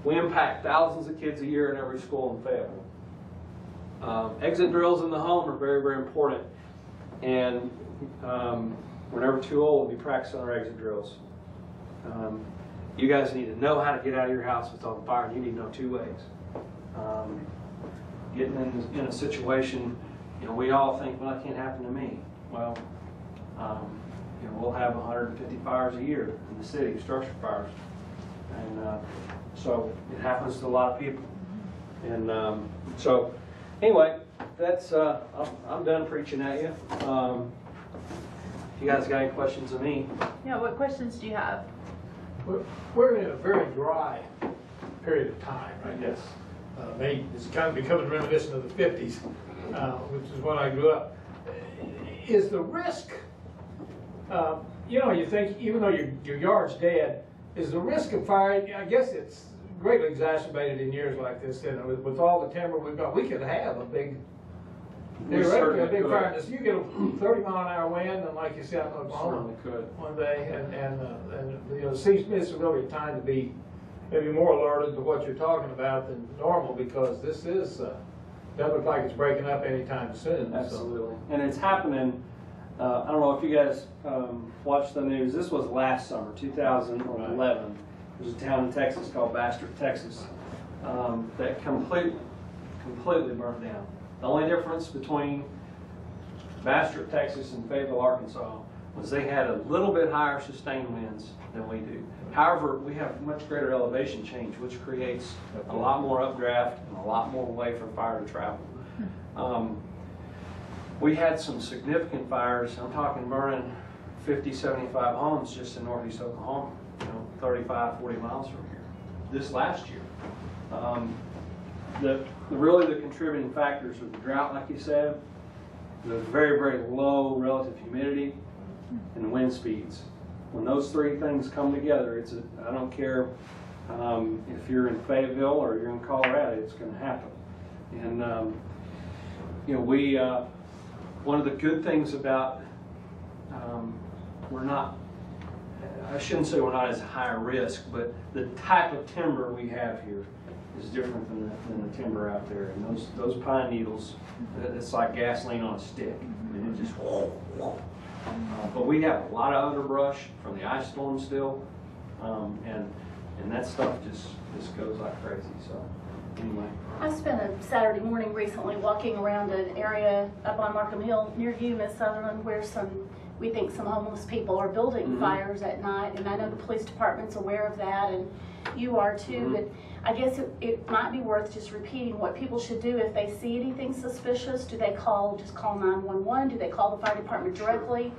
We impact thousands of kids a year in every school in Fayetteville. Exit drills in the home are very, very important. And we're never too old to be practicing our exit drills. You guys need to know how to get out of your house if it's on fire. You need to know 2 ways. Getting in a situation, you know, we all think, well, that can't happen to me. Well, you know, we'll have 150 fires a year in the city, structure fires. And so it happens to a lot of people. And so anyway, that's I'm done preaching at you. If you guys got any questions of me? Yeah, what questions do you have? We're in a very dry period of time, right? Yes. It's kind of becoming reminiscent of the 50s, which is when I grew up. Is the risk you know, you think, even though your yard's dead, is the risk of fire, I guess it's greatly exacerbated in years like this, and with all the timber we've got, we could have a big, theoretically a big fire. You get a 30-mile-an-hour wind, and like you said, in Oklahoma one day, and you know, it seems to me it's really a time to be maybe more alerted to what you're talking about than normal, because this is, doesn't look like it's breaking up anytime soon. Absolutely. And it's happening, I don't know if you guys watched the news. This was last summer, 2011. There's a town in Texas called Bastrop, Texas, that completely burned down. The only difference between Bastrop, Texas and Fayetteville, Arkansas was they had a little bit higher sustained winds than we do. However, we have much greater elevation change, which creates a lot more updraft and a lot more way for fire to travel. We had some significant fires. I'm talking burning 50, 75 homes just in northeast Oklahoma, you know, 35, 40 miles from here, this last year. Really the contributing factors are the drought, like you said, the very, very low relative humidity, and the wind speeds. When those three things come together, I don't care if you're in Fayetteville or you're in Colorado, it's going to happen. And you know, one of the good things about we're not, I shouldn't say we're not as high risk, but the type of timber we have here is different than the timber out there. And those pine needles, it's like gasoline on a stick. I mean, it just but we have a lot of underbrush from the ice storm still, and that stuff just goes like crazy. So anyway, I spent a Saturday morning recently walking around an area up on Markham Hill near you, Miss Sutherland, where we think some homeless people are building fires at night, and I know the police department's aware of that, and you are too. But I guess it might be worth just repeating what people should do if they see anything suspicious. Do they just call 911? Do they call the fire department directly?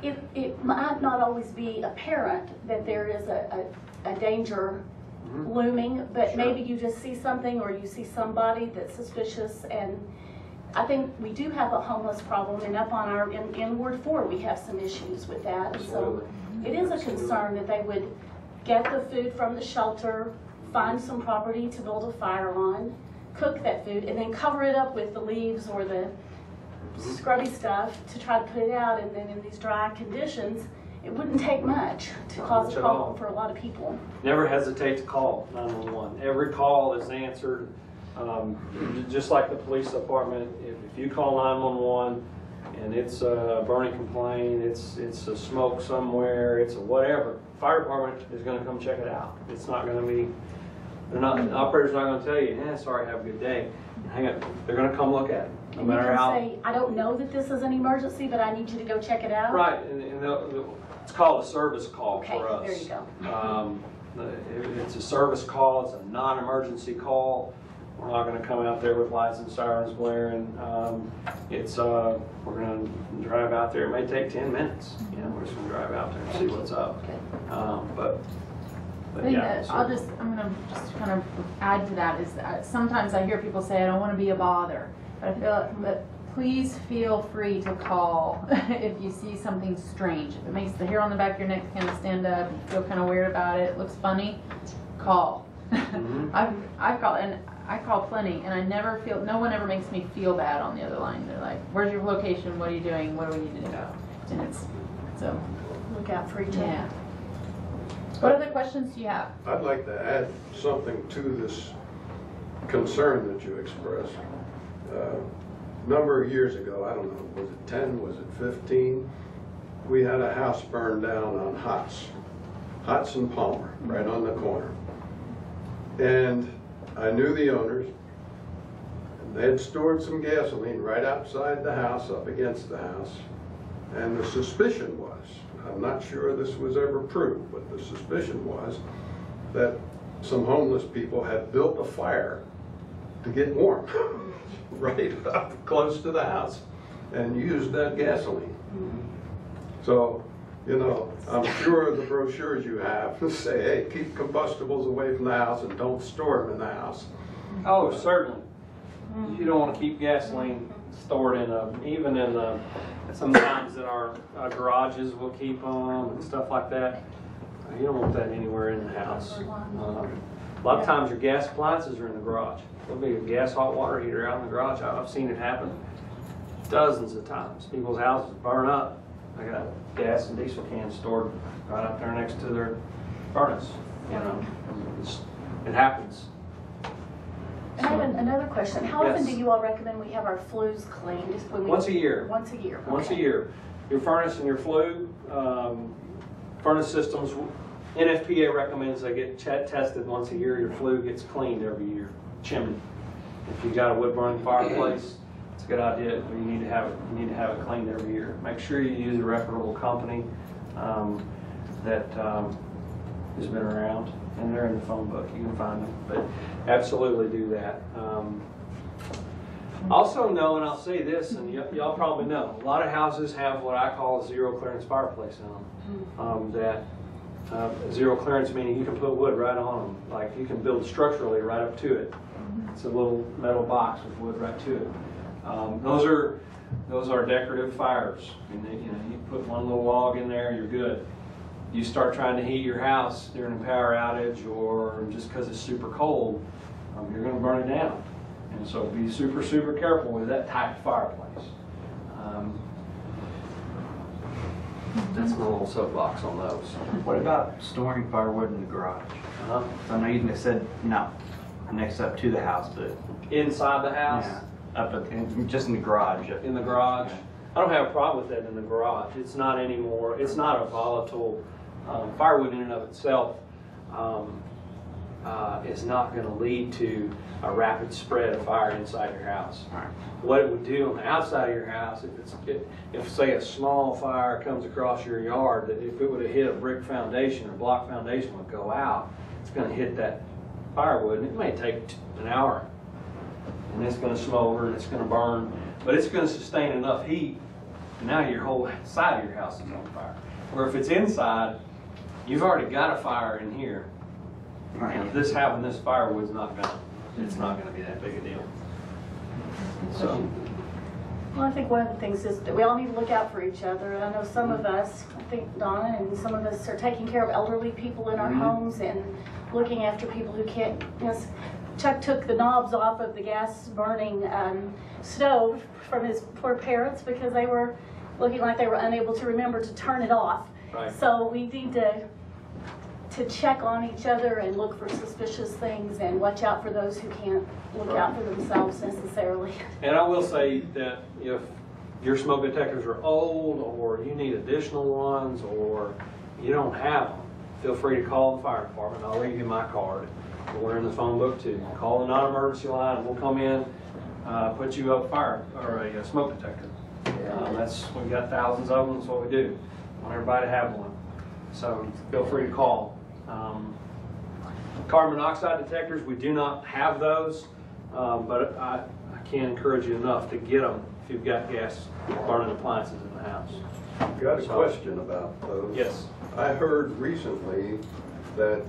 It might not always be apparent that there is a danger looming, but maybe you just see something, or you see somebody that's suspicious. And I think we do have a homeless problem, and up on in Ward 4 we have some issues with that. And so it is a concern that they would get the food from the shelter, find some property to build a fire on, cook that food, and then cover it up with the leaves or the scrubby stuff to try to put it out. And then in these dry conditions, it wouldn't take much to cause a problem for a lot of people. Never hesitate to call 911. Every call is answered. Just like the police department, if you call 911 and it's a burning complaint, it's a smoke somewhere, it's a whatever, fire department is going to come check it out. It's not going to be, the operator's not going to tell you, sorry, have a good day. Hang on, they're going to come look at it. No and matter how. Say, I don't know that this is an emergency, but I need you to go check it out. Right, and it's called a service call for us. There you go. It's a service call. It's a non-emergency call. We're not going to come out there with lights and sirens blaring. We're going to drive out there. It may take 10 minutes. You know, we're just going to drive out there and see what's up. But yeah. I'm going to just kind of add to that is that sometimes I hear people say, I don't want to be a bother. But I feel, but please feel free to call if you see something strange. If it makes the hair on the back of your neck kind of stand up, you feel kind of weird about it, looks funny, call. I've called, and I call plenty, and I never feel, no one ever makes me feel bad on the other line. They're like, where's your location? What are you doing? What do we need to do? And it's, so. Look out for each other. Yeah. What other questions do you have? I'd like to add something to this concern that you expressed. A number of years ago, I don't know, was it 10, was it 15? We had a house burned down on Hotz and Palmer, right on the corner. And I knew the owners. They had stored some gasoline right outside the house, up against the house. And the suspicion was, I'm not sure this was ever proved, but the suspicion was that some homeless people had built a fire to get warm right up close to the house and used that gasoline. So, you know, I'm sure the brochures you have say, hey, keep combustibles away from the house and don't store them in the house. Oh, certainly. You don't want to keep gasoline stored in even in sometimes in our garages we'll keep them and stuff like that. You don't want that anywhere in the house. A lot of times your gas appliances are in the garage. There'll be a gas hot water heater out in the garage. I've seen it happen dozens of times. People's houses burn up. I got gas and diesel cans stored right up there next to their furnace. You know, it happens. And I have another question. How often Yes. do you all recommend we have our flues cleaned? Just when Once a year. Once a year. Once a okay. year. Your furnace and your flue, furnace systems, NFPA recommends they get tested once a year. Your flue gets cleaned every year. Chimney. If you've got a wood burning fireplace, it's a good idea. You need to have it cleaned every year. Make sure you use a reputable company that has been around, and they're in the phone book. You can find them. But absolutely do that. Also know, and I'll say this, and y'all probably know, a lot of houses have what I call a zero clearance fireplace in them. Zero clearance meaning you can put wood right on them. Like you can build structurally right up to it. It's a little metal box with wood right to it. Those are decorative fires. And you put one little log in there, you're good. You start trying to heat your house during a power outage or just because it's super cold, you're going to burn it down. And so be super, super careful with that type of fireplace. That's my little soapbox on those. What about storing firewood in the garage? I know you said no, next up to the house, but inside the house? Yeah, just in the garage. In the garage? I don't have a problem with that in the garage. It's not anymore. It's not a volatile. Firewood in and of itself is not going to lead to a rapid spread of fire inside your house. Right. What it would do on the outside of your house, if say a small fire comes across your yard, that if it would have hit a brick foundation or block foundation would go out, it's going to hit that firewood, and it may take an hour, and it's going to smolder and it's going to burn, but it's going to sustain enough heat, and now your whole side of your house is on fire. Where if it's inside, you've already got a fire in here. Right. And this having this firewood is not going to be that big a deal. So. Well, I think one of the things is that we all need to look out for each other. I know some of us, I think Donna and some of us are taking care of elderly people in our homes and looking after people who can't. Chuck took the knobs off of the gas burning stove from his poor parents because they were looking like they were unable to remember to turn it off. Right. So we need to check on each other and look for suspicious things and watch out for those who can't look out for themselves necessarily. And I will say that if your smoke detectors are old or you need additional ones or you don't have them, feel free to call the fire department. I'll leave you my card. We're in the phone book too. Call the non-emergency line and we'll come in, put you up fire or a smoke detector. We've got thousands of them. That's what we do. I want everybody to have one. So feel free to call. Carbon monoxide detectors, we do not have those, but I can't encourage you enough to get them if you've got gas burning appliances in the house. Got a question about those. Yes. I heard recently that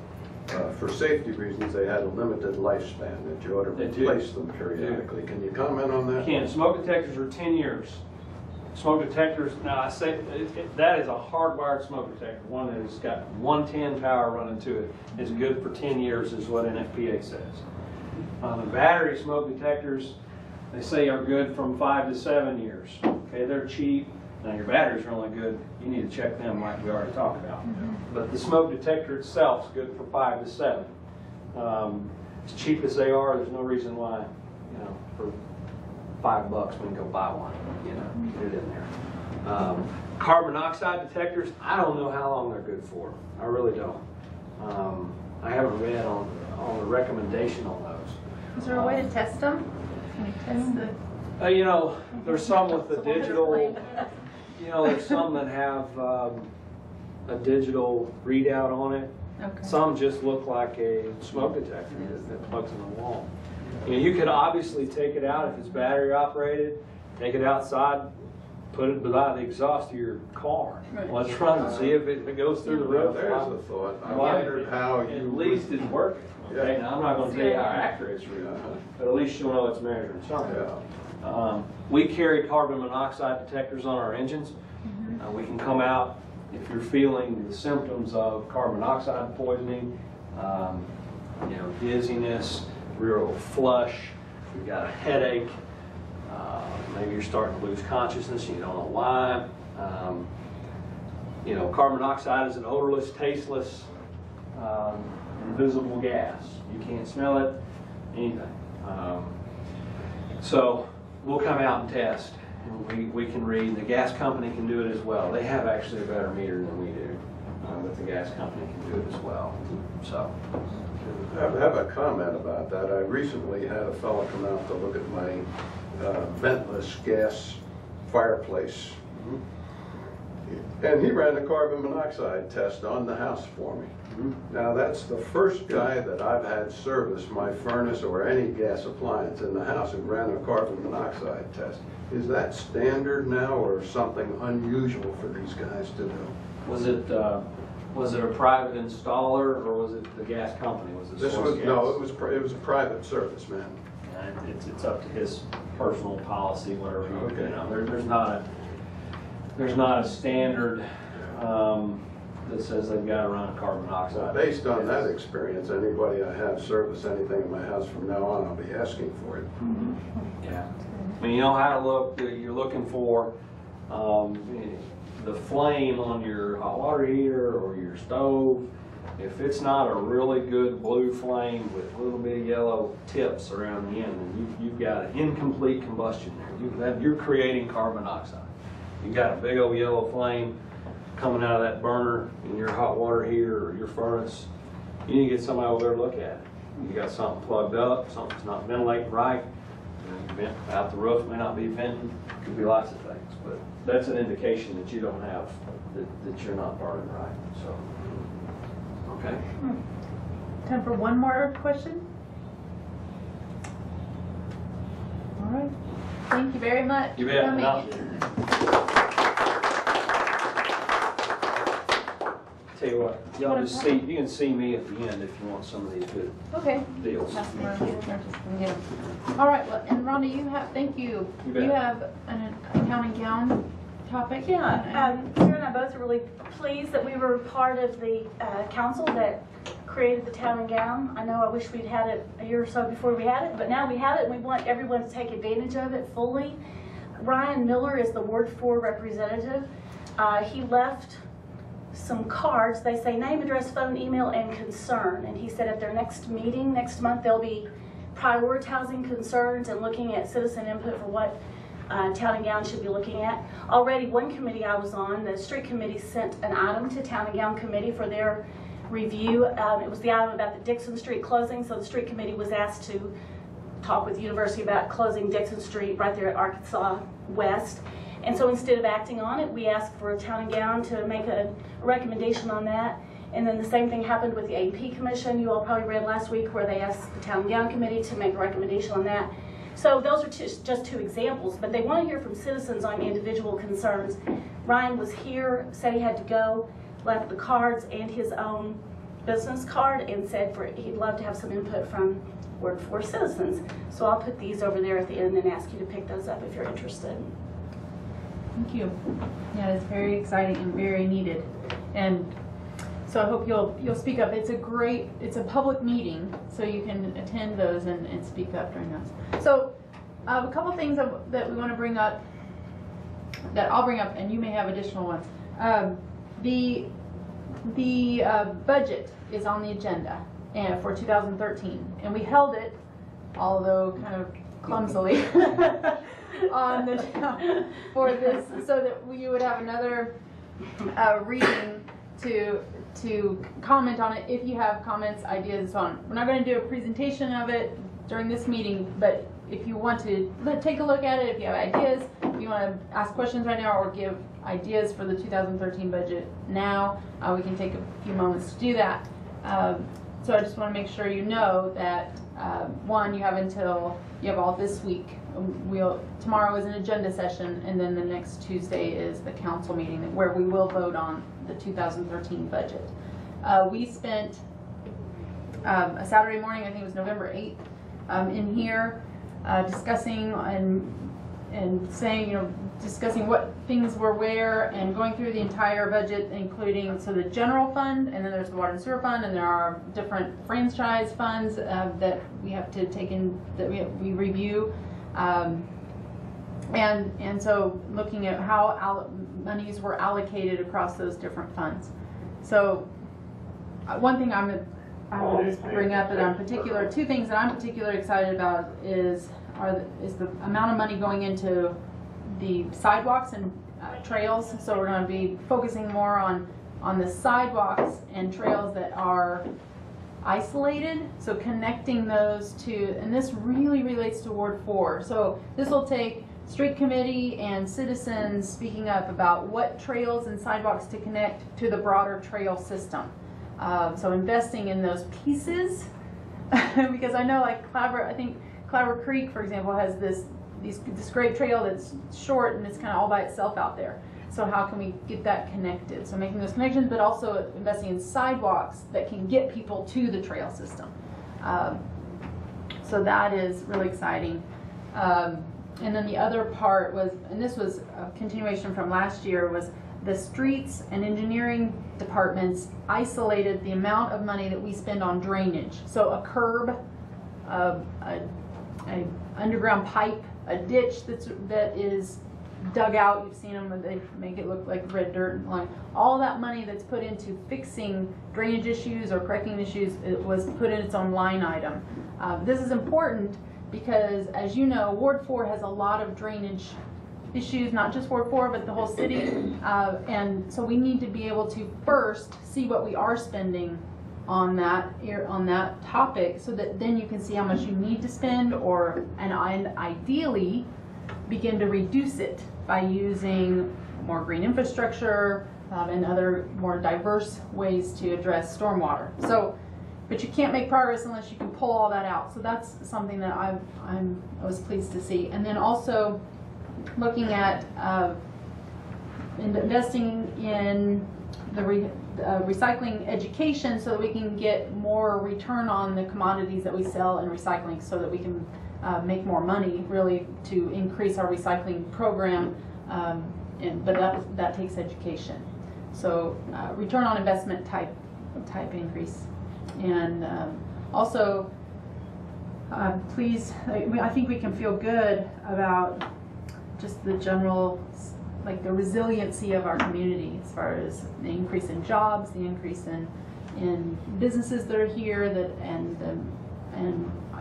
for safety reasons they had a limited lifespan, that you ought to replace them periodically. Can you comment on that? You can. Smoke detectors are 10 years. Smoke detectors, now I say that is a hardwired smoke detector, one that has got 110 power running to it. Is good for 10 years is what NFPA says. The battery smoke detectors, they say are good from 5 to 7 years. Okay, they're cheap. Now your batteries are only good, you need to check them like we already talked about. But the smoke detector itself is good for 5 to 7. As cheap as they are, there's no reason why, for $5 we can go buy one, get it in there. Carbon monoxide detectors, I don't know how long they're good for. I really don't. I haven't read on the recommendation on those. Is there a way to test them? Can you test the... There's some with the digital, there's some that have a digital readout on it. Okay. Some just look like a smoke detector that plugs in the wall. You could obviously take it out if it's battery operated, take it outside, put it by the exhaust of your car. Right. Let's run and see if it goes through the roof. There's a thought. I Why- wondered how you. At least it's working. Okay, now I'm not going to tell you how accurate it's really, but at least you'll know it's measuring something. We carry carbon monoxide detectors on our engines. We can come out if you're feeling the symptoms of carbon monoxide poisoning, dizziness, real flush, you've got a headache, maybe you're starting to lose consciousness and you don't know why. Carbon monoxide is an odorless, tasteless, invisible gas. You can't smell it, anything. So we'll come out and test. And we can read. The gas company can do it as well. They have actually a better meter than we do, but the gas company can do it as well. So. I have a comment about that. I recently had a fellow come out to look at my ventless gas fireplace. And he ran the carbon monoxide test on the house for me. Now that's the first guy that I've had service my furnace or any gas appliance in the house who ran a carbon monoxide test. Is that standard now or something unusual for these guys to do? Was it a private installer or was it the gas company? Was it Source Gas? No, it was a private service, man. It's up to his personal policy, whatever. There's not a standard that says they've got to run a carbon monoxide. Based on that experience, anybody I have service anything in my house from now on, I'll be asking for it. Yeah. I mean, you know how to look. You're looking for the flame on your hot water heater or your stove. If it's not a really good blue flame with a little bit of yellow tips around the end, then you've got an incomplete combustion there. You're creating carbon monoxide. You've got a big old yellow flame coming out of that burner in your hot water heater or your furnace. You need to get somebody over there to look at it. You got something plugged up, something's not ventilating right. Vent out the roof, may not be venting. Could be lots of things, but that's an indication that you don't have that you're not burning right. So, okay. Time for one more question. All right. Thank you very much. You bet. for coming. Tell you what, y'all just see. You can see me at the end if you want some of these good deals. All right. Well, and Rhonda, thank you. You bet. You have an accounting gown topic. Yeah. Sarah and I both are really pleased that we were part of the council that created the town and gown. I know I wish we'd had it a year or so before we had it, but now we have it and we want everyone to take advantage of it fully. Ryan Miller is the Ward 4 representative. He left some cards. They say name, address, phone, email, and concern. And he said at their next meeting next month, they'll be prioritizing concerns and looking at citizen input for what Town and Gown should be looking at. Already one committee I was on, the street committee, sent an item to Town and Gown committee for their review. It was the item about the Dixon Street closing, so the street committee was asked to talk with the university about closing Dixon Street right there at Arkansas West. And so instead of acting on it, we asked for Town and Gown to make a recommendation on that. And then the same thing happened with the AP Commission. You all probably read last week where they asked the Town and Gown Committee to make a recommendation on that. So those are just two examples, but they want to hear from citizens on individual concerns. Ryan was here, said he had to go, left the cards and his own business card, and said he'd love to have some input from Ward 4 citizens. So I'll put these over there at the end and ask you to pick those up if you're interested. Thank you. Yeah, it's very exciting and very needed. And so I hope you'll speak up. It's a public meeting, so you can attend those and speak up during those. So a couple things that we want to bring up, that I'll bring up, and you may have additional ones. The budget is on the agenda for 2013, and we held it, although kind of clumsily, on the for this, so that you would have another reading to comment on it if you have comments, ideas, and so on. We're not going to do a presentation of it during this meeting, but if you want to take a look at it, if you have ideas, if you want to ask questions right now or give ideas for the 2013 budget now, we can take a few moments to do that. So I just want to make sure you know that one, you have all this week tomorrow is an agenda session, and then the next Tuesday is the council meeting where we will vote on the 2013 budget. We spent a Saturday morning, I think it was November 8th, in here discussing and saying, discussing what things were where and going through the entire budget, including the general fund, and then there's the water and sewer fund, and there are different franchise funds that we have to take in, that we review, and so looking at how monies were allocated across those different funds. So one thing I'm going to bring up that I'm particular, two things that I'm particularly excited about is the amount of money going into the sidewalks and trails. So we're going to be focusing more on the sidewalks and trails that are isolated, so connecting those to, and this really relates to Ward 4. So this will take street committee and citizens speaking up about what trails and sidewalks to connect to the broader trail system. So investing in those pieces, because I know like I think Clabber Creek, for example, has this great trail that's short and it's kind of all by itself out there. So how can we get that connected? So making those connections, but also investing in sidewalks that can get people to the trail system. So that is really exciting. And then the other part was, and this was a continuation from last year, was the streets and engineering departments isolated the amount of money that we spend on drainage. So a curb, a underground pipe, a ditch that is dug out. You've seen them, they make it look like red dirt. All that money that's put into fixing drainage issues or correcting issues, it was put in its own line item. This is important because, as you know, Ward 4 has a lot of drainage issues, not just Ward 4, but the whole city. And so we need to be able to first see what we are spending on that topic, so that then you can see how much you need to spend, and ideally begin to reduce it by using more green infrastructure and other more diverse ways to address stormwater. So, but you can't make progress unless you can pull all that out. So that's something that I was pleased to see. And then also looking at investing in the recycling education, so that we can get more return on the commodities that we sell in recycling, so that we can make more money, really, to increase our recycling program. But that takes education. So return on investment type increase. And also, please, I think we can feel good about just the general, like the resiliency of our community, as far as the increase in jobs, the increase in businesses that are here, and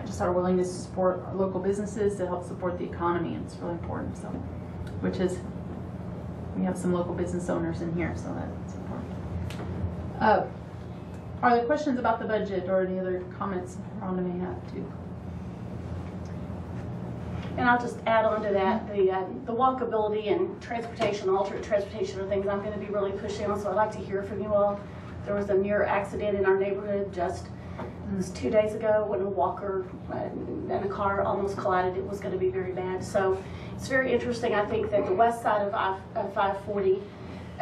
just our willingness to support our local businesses to help support the economy, and it's really important. So, we have some local business owners in here, so that's important. Are there questions about the budget or any other comments Rhonda may have too? And I'll just add on to that, the walkability and transportation, alternate transportation are things I'm going to be really pushing on, so I'd like to hear from you all. There was a near accident in our neighborhood it was 2 days ago when a walker and a car almost collided. It was going to be very bad. So it's very interesting. I think that the west side of 540,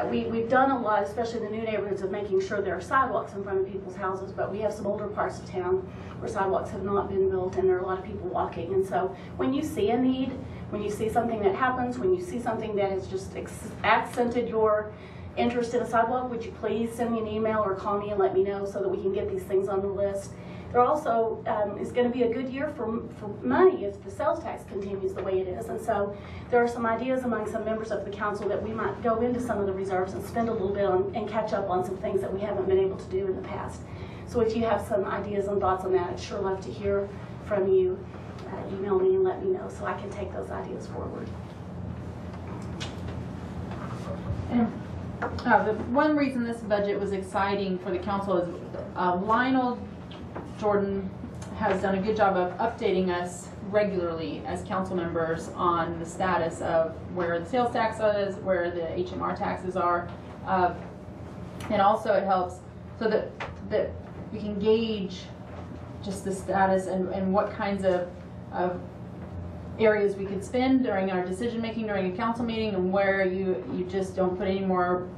we've done a lot, especially in the new neighborhoods, of making sure there are sidewalks in front of people's houses, but we have some older parts of town where sidewalks have not been built, and there are a lot of people walking. And so when you see a need, when you see something that happens, when you see something that has just accented your interest in a sidewalk, would you please send me an email or call me and let me know, so that we can get these things on the list. There also is going to be a good year for money if the sales tax continues the way it is. And so there are some ideas among some members of the council that we might go into some of the reserves and spend a little bit on and catch up on some things that we haven't been able to do in the past. So if you have some ideas and thoughts on that, I'd sure love to hear from you. Email me and let me know so I can take those ideas forward. And the one reason this budget was exciting for the council is Lionel Jordan has done a good job of updating us regularly as council members on the status of where the sales tax is, where the HMR taxes are, and also it helps so that we can gauge just the status and what kinds of areas we could spend during our decision making during a council meeting, and where you just don't put any more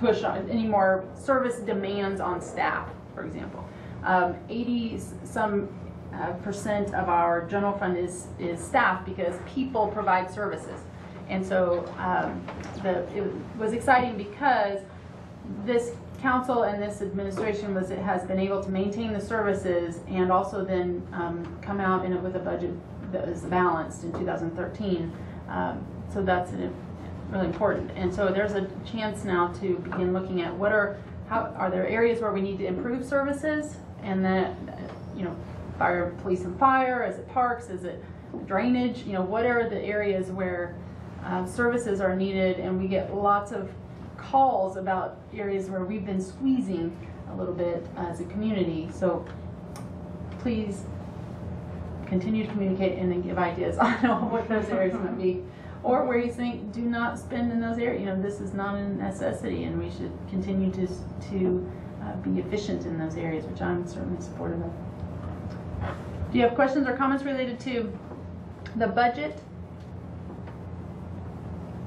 push on any more service demands on staff, for example. 80% of our general fund is staff, because people provide services. And so it was exciting because this council and this administration has been able to maintain the services, and also then come out with a budget that was balanced in 2013. So that's really important. And so there's a chance now to begin looking at are there areas where we need to improve services, and that, fire, police and fire, is it parks, is it drainage, what are the areas where services are needed. And we get lots of calls about areas where we've been squeezing a little bit as a community. So please continue to communicate and then give ideas on what those areas might be, or where you think do not spend in those areas. This is not a necessity, and we should continue to be efficient in those areas, which I'm certainly supportive of. Do you have questions or comments related to the budget?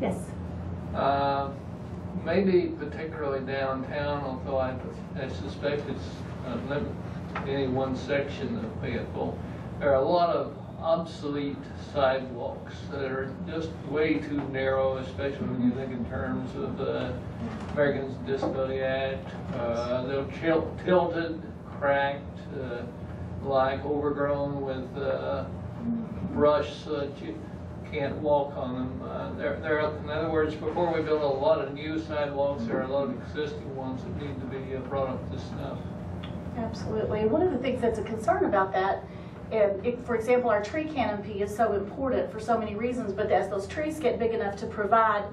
Yes. Maybe particularly downtown, although I suspect it's not any one section of Fayetteville. There are a lot of obsolete sidewalks that are just way too narrow, especially when you think in terms of the Americans with Disability Act. They're tilted, cracked, like overgrown with brush so that you can't walk on them. In other words, before we build a lot of new sidewalks, there are a lot of existing ones that need to be brought up to snuff. Absolutely. One of the things that's a concern about that, for example, our tree canopy is so important for so many reasons, but as those trees get big enough to provide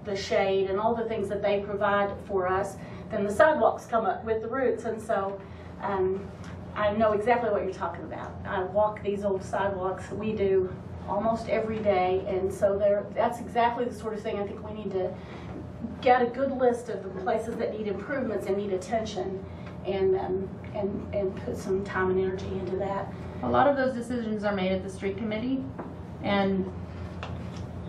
the shade and all the things that they provide for us, then the sidewalks come up with the roots. And so I know exactly what you're talking about. I walk these old sidewalks. We do almost every day, and so that's exactly the sort of thing I think we need to get a good list of the places that need improvements and need attention, and put some time and energy into that. A lot of those decisions are made at the street committee, and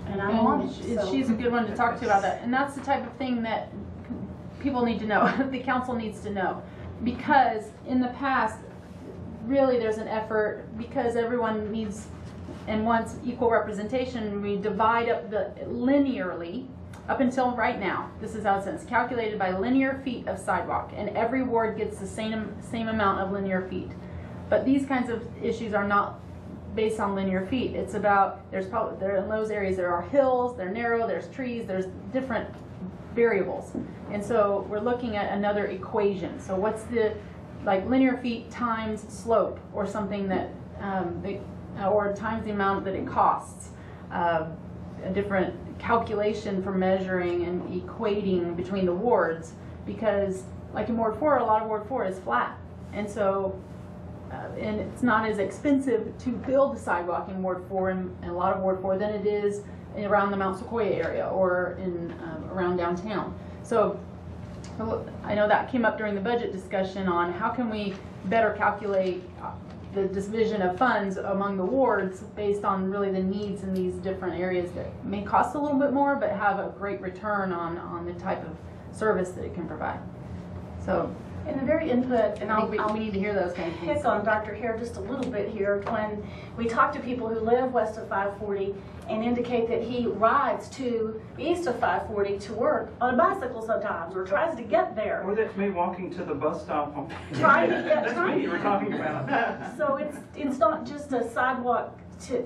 I'm on it, so. She's a good one to talk to about that. And that's the type of thing that people need to know, the council needs to know, because in the past, really there's an effort, because everyone needs and wants equal representation, we divide up linearly. Up until right now, this is how it's calculated by linear feet of sidewalk, and every ward gets the same amount of linear feet. But these kinds of issues are not based on linear feet. It's about, there in those areas there are hills, they're narrow, there's trees, there's different variables. And so we're looking at another equation. So what's the, linear feet times slope, or something that, or times the amount that it costs. A different calculation for measuring and equating between the wards, because like in Ward 4, a lot of Ward 4 is flat. And so, and it's not as expensive to build a sidewalk in Ward 4 and a lot of Ward 4 than it is around the Mount Sequoia area or in around downtown. So I know that came up during the budget discussion on how can we better calculate the division of funds among the wards based on really the needs in these different areas that may cost a little bit more but have a great return on the type of service that it can provide. So, and the very input, and we need to hear those kind of things. Pick on Dr. Hare just a little bit here. When we talk to people who live west of 540 and indicate that he rides to east of 540 to work on a bicycle sometimes, or tries to get there. Or that's me walking to the bus stop. Trying to get That's what you were talking about. So it's not just a sidewalk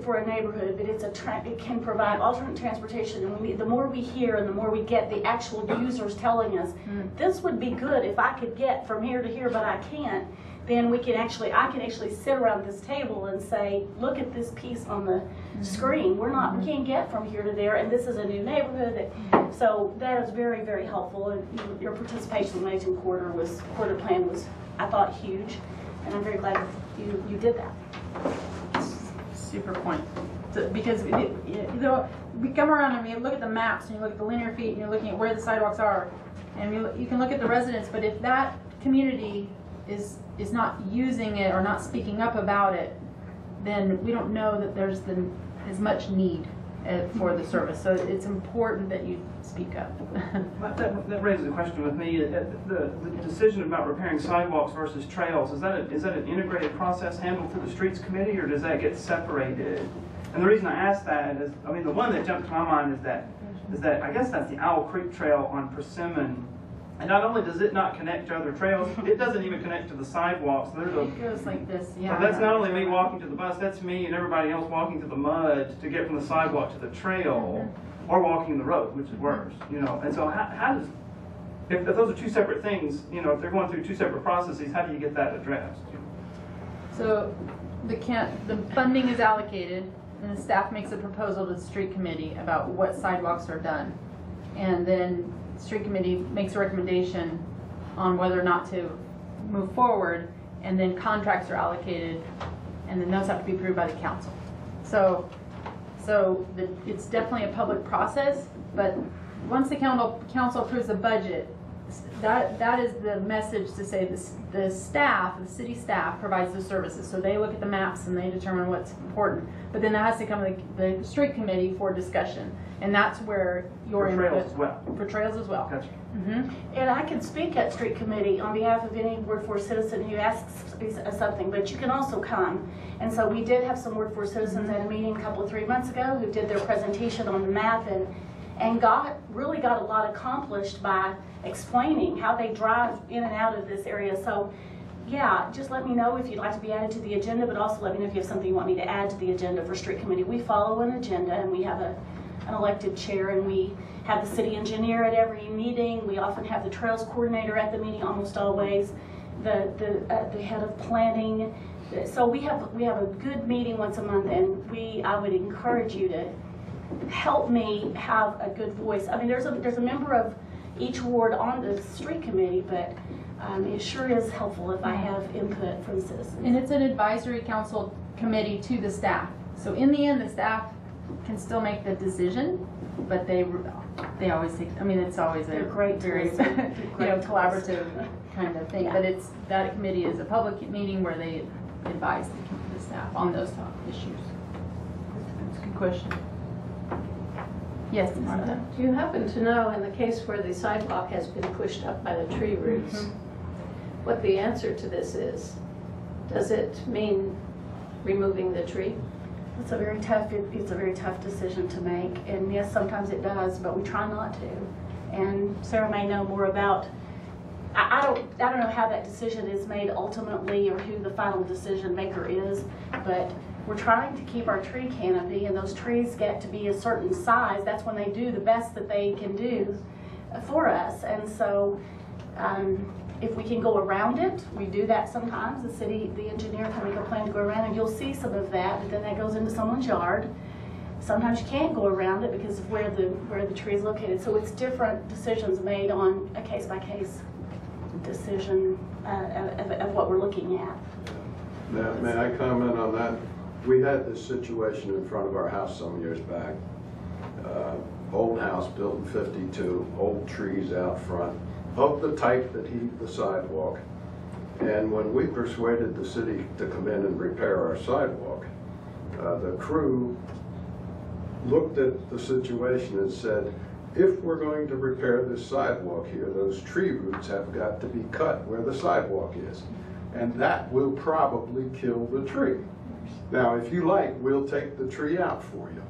for a neighborhood, but it can provide alternate transportation. And the more we hear and the more we get the actual users telling us, this would be good if I could get from here to here, but I can't, then I can actually sit around this table and say, look at this piece on the screen. We can't get from here to there, and this is a new neighborhood. So that is very, very helpful. And your participation in the Amazing Quarter plan was, I thought, huge, and I'm very glad you did that. Super point. So, because we come around and we look at the maps and you look at the linear feet and you're looking at where the sidewalks are, and you can look at the residents, but if that community is not using it or not speaking up about it, then we don't know that there's as much need for the service. So it's important that you speak up. That raises a question with me. The decision about repairing sidewalks versus trails, is that an integrated process handled through the streets committee, or does that get separated? And the reason I ask that is, I mean, the one that jumped to my mind is that I guess that's the Owl Creek Trail on Persimmon. And not only does it not connect to other trails, it doesn't even connect to the sidewalks. It goes like this, yeah. So that's not only me walking to the bus, that's me and everybody else walking to the mud to get from the sidewalk to the trail, or walking the road, which is worse, you know. And so how does, if those are two separate things, you know, if they're going through two separate processes, how do you get that addressed? So the funding is allocated, and the staff makes a proposal to the street committee about what sidewalks are done. And then the street committee makes a recommendation on whether or not to move forward, and then contracts are allocated, and then those have to be approved by the council. So it's definitely a public process, but once the council approves the budget, that is the message to say the city staff provides the services. So they look at the maps and they determine what's important. But then that has to come to the street committee for discussion. And that's where your input. For trails as well. For trails as well. Gotcha. And I can speak at street committee on behalf of any Ward 4 citizen who asks something, but you can also come. And so we did have some Ward 4 citizens at a meeting a 3 months ago who did their presentation on the map and really got a lot accomplished by explaining how they drive in and out of this area. So yeah, just let me know if you'd like to be added to the agenda, but also let me know if you have something you want me to add to the agenda for street committee. We follow an agenda, and we have an elected chair, and we have the city engineer at every meeting. We often have the trails coordinator at the meeting, almost always, the head of planning. So we have a good meeting once a month, and I would encourage you to help me have a good voice. I mean, there's a member of each ward on the street committee, but it sure is helpful if I have input from citizens. And it's an advisory council committee to the staff. So in the end, the staff can still make the decision, but they always take, I mean, it's always a great very collaborative kind of thing. Yeah. But that committee is a public meeting where they advise the staff on those top issues. That's a good question. Yes, Martha. Do you happen to know, in the case where the sidewalk has been pushed up by the tree roots, what the answer to this is? Does it mean removing the tree? It's a very tough decision to make, and yes, sometimes it does, but we try not to. And Sarah may know more about. I don't know how that decision is made ultimately, or who the final decision maker is, but we're trying to keep our tree canopy, and those trees get to be a certain size. That's when they do the best that they can do for us. And so if we can go around it, we do that sometimes. The engineer can make a plan to go around, and you'll see some of that, but then that goes into someone's yard. Sometimes you can't go around it because of where the tree is located. So it's different decisions made on a case-by-case decision of what we're looking at. Now, may I comment on that? We had this situation in front of our house some years back. Old house built in '52, old trees out front, of the type that heaved the sidewalk. And when we persuaded the city to come in and repair our sidewalk, the crew looked at the situation and said, if we're going to repair this sidewalk here, those tree roots have got to be cut where the sidewalk is. And that will probably kill the tree. Now, if you like, we'll take the tree out for you.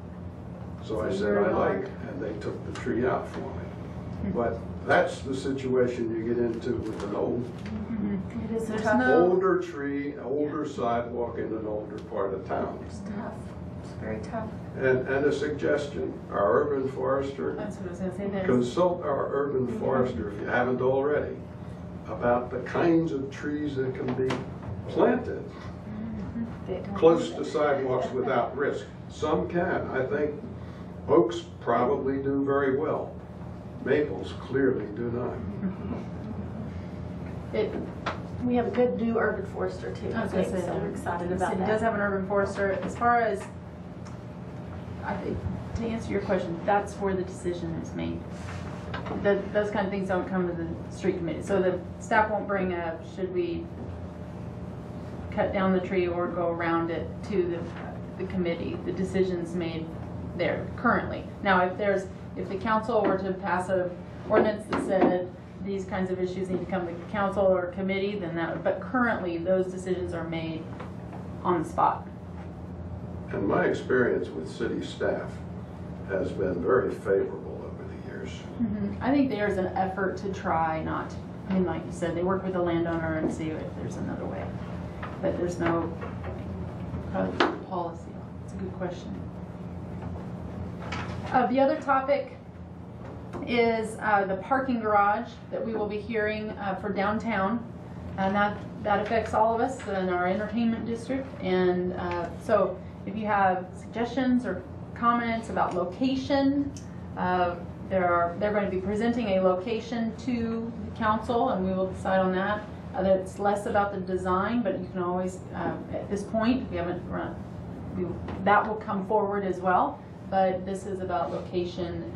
So I said, I like, and they took the tree out for me. But that's the situation you get into with an It is older tree, older sidewalk in an older part of town. It's tough. It's very tough. And a suggestion, our urban forester, That's what I was going to say there. consult our urban forester, if you haven't already, about the kinds of trees that can be planted close to sidewalks without risk. Some can. I think oaks probably do very well. Maples clearly do not. We have a good new urban forester too. I was going to say so that. we're excited The about city that. does have an urban forester. As far as, I think, to answer your question, that's where the decision is made. Those kind of things don't come to the street committee. So the staff won't bring up, should we cut down the tree or go around it to the committee, the decisions made there currently. Now, if the council were to pass a ordinance that said these kinds of issues need to come to council or committee, then but currently those decisions are made on the spot. And my experience with city staff has been very favorable over the years. I think there's an effort to try not, I mean, like you said, they work with the landowner and see if there's another way. But there's no policy. It's a good question. The other topic is the parking garage that we will be hearing for downtown. And that affects all of us in our entertainment district. And so if you have suggestions or comments about location, they're going to be presenting a location to the council, and we will decide on that. It's less about the design, but you can always, at this point, we haven't run, that will come forward as well. But this is about location